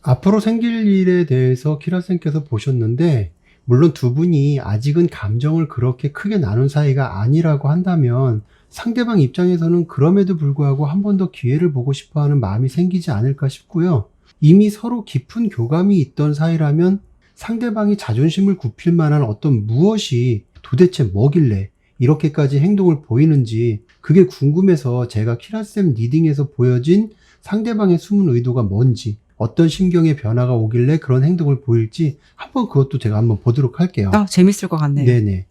앞으로 생길 일에 대해서 키라쌤께서 보셨는데, 물론 두 분이 아직은 감정을 그렇게 크게 나눈 사이가 아니라고 한다면 상대방 입장에서는 그럼에도 불구하고 한 번 더 기회를 보고 싶어하는 마음이 생기지 않을까 싶고요. 이미 서로 깊은 교감이 있던 사이라면 상대방이 자존심을 굽힐 만한 어떤 무엇이 도대체 뭐길래 이렇게까지 행동을 보이는지, 그게 궁금해서 제가 키라쌤 리딩에서 보여진 상대방의 숨은 의도가 뭔지, 어떤 심경의 변화가 오길래 그런 행동을 보일지 한번 그것도 제가 한번 보도록 할게요. 재밌을 것 같네요. 네네.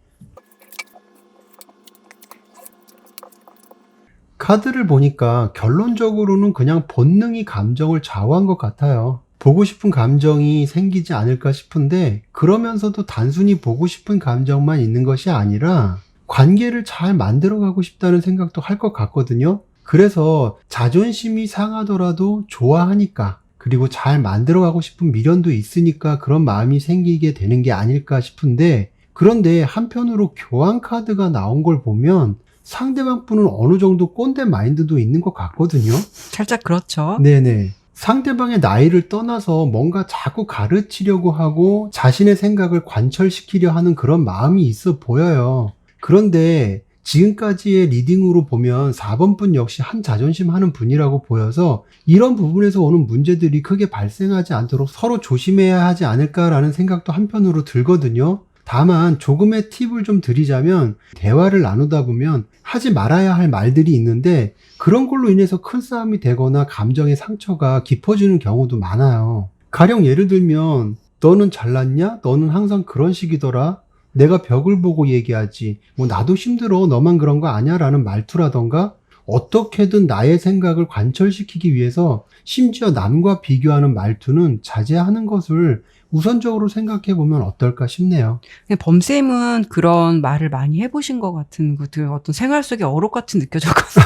카드를 보니까 결론적으로는 그냥 본능이 감정을 좌우한 것 같아요. 보고 싶은 감정이 생기지 않을까 싶은데, 그러면서도 단순히 보고 싶은 감정만 있는 것이 아니라 관계를 잘 만들어가고 싶다는 생각도 할 것 같거든요. 그래서 자존심이 상하더라도 좋아하니까, 그리고 잘 만들어가고 싶은 미련도 있으니까 그런 마음이 생기게 되는 게 아닐까 싶은데, 그런데 한편으로 교환 카드가 나온 걸 보면 상대방 분은 어느 정도 꼰대 마인드도 있는 것 같거든요. 살짝 그렇죠. 네네. 상대방의 나이를 떠나서 뭔가 자꾸 가르치려고 하고 자신의 생각을 관철시키려 하는 그런 마음이 있어 보여요. 그런데 지금까지의 리딩으로 보면 4번 분 역시 한 자존심 하는 분이라고 보여서 이런 부분에서 오는 문제들이 크게 발생하지 않도록 서로 조심해야 하지 않을까라는 생각도 한편으로 들거든요. 다만 조금의 팁을 좀 드리자면, 대화를 나누다 보면 하지 말아야 할 말들이 있는데 그런 걸로 인해서 큰 싸움이 되거나 감정의 상처가 깊어지는 경우도 많아요. 가령 예를 들면, 너는 잘났냐? 너는 항상 그런 식이더라? 내가 벽을 보고 얘기하지. 나도 힘들어. 너만 그런 거 아냐? 라는 말투라던가, 어떻게든 나의 생각을 관철시키기 위해서 심지어 남과 비교하는 말투는 자제하는 것을 우선적으로 생각해 보면 어떨까 싶네요. 범쌤은 그런 말을 많이 해보신 것 같은 어떤 생활 속의 어록 같은 느껴졌거든요.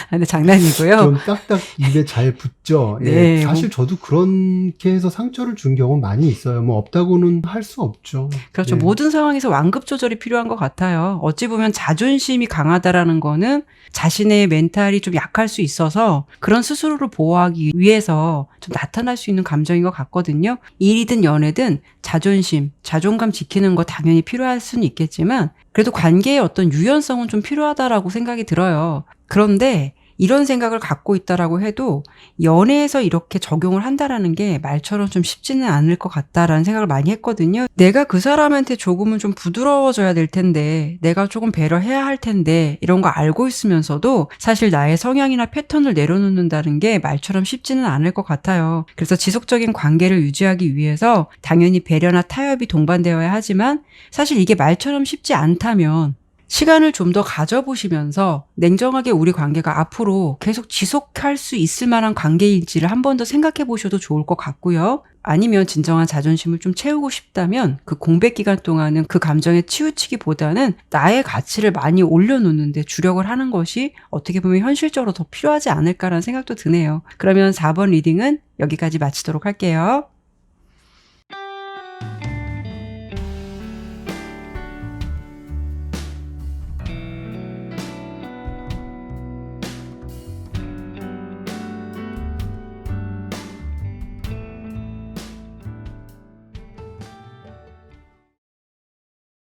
근데 장난이고요. 좀 딱딱 입에 잘 붙죠. 네, 예, 사실 저도 그렇게 해서 상처를 준 경우 많이 있어요. 없다고는 할 수 없죠. 그렇죠. 네. 모든 상황에서 완급 조절이 필요한 것 같아요. 어찌 보면 자존심이 강하다라는 거는 자신의 멘탈이 좀 약할 수 있어서 그런 스스로를 보호하기 위해서 좀 나타날 수 있는 감정인 것 같거든요. 일이든 연애든 자존심, 자존감 지키는 거 당연히 필요할 수는 있겠지만 그래도 관계의 어떤 유연성은 좀 필요하다라고 생각이 들어요. 그런데 이런 생각을 갖고 있다라고 해도 연애에서 이렇게 적용을 한다라는 게 말처럼 좀 쉽지는 않을 것 같다라는 생각을 많이 했거든요. 내가 그 사람한테 조금은 좀 부드러워져야 될 텐데, 내가 조금 배려해야 할 텐데, 이런 거 알고 있으면서도 사실 나의 성향이나 패턴을 내려놓는다는 게 말처럼 쉽지는 않을 것 같아요. 그래서 지속적인 관계를 유지하기 위해서 당연히 배려나 타협이 동반되어야 하지만 사실 이게 말처럼 쉽지 않다면 시간을 좀 더 가져보시면서 냉정하게 우리 관계가 앞으로 계속 지속할 수 있을 만한 관계일지를 한 번 더 생각해 보셔도 좋을 것 같고요. 아니면 진정한 자존심을 좀 채우고 싶다면 그 공백 기간 동안은 그 감정에 치우치기보다는 나의 가치를 많이 올려놓는데 주력을 하는 것이 어떻게 보면 현실적으로 더 필요하지 않을까라는 생각도 드네요. 그러면 4번 리딩은 여기까지 마치도록 할게요.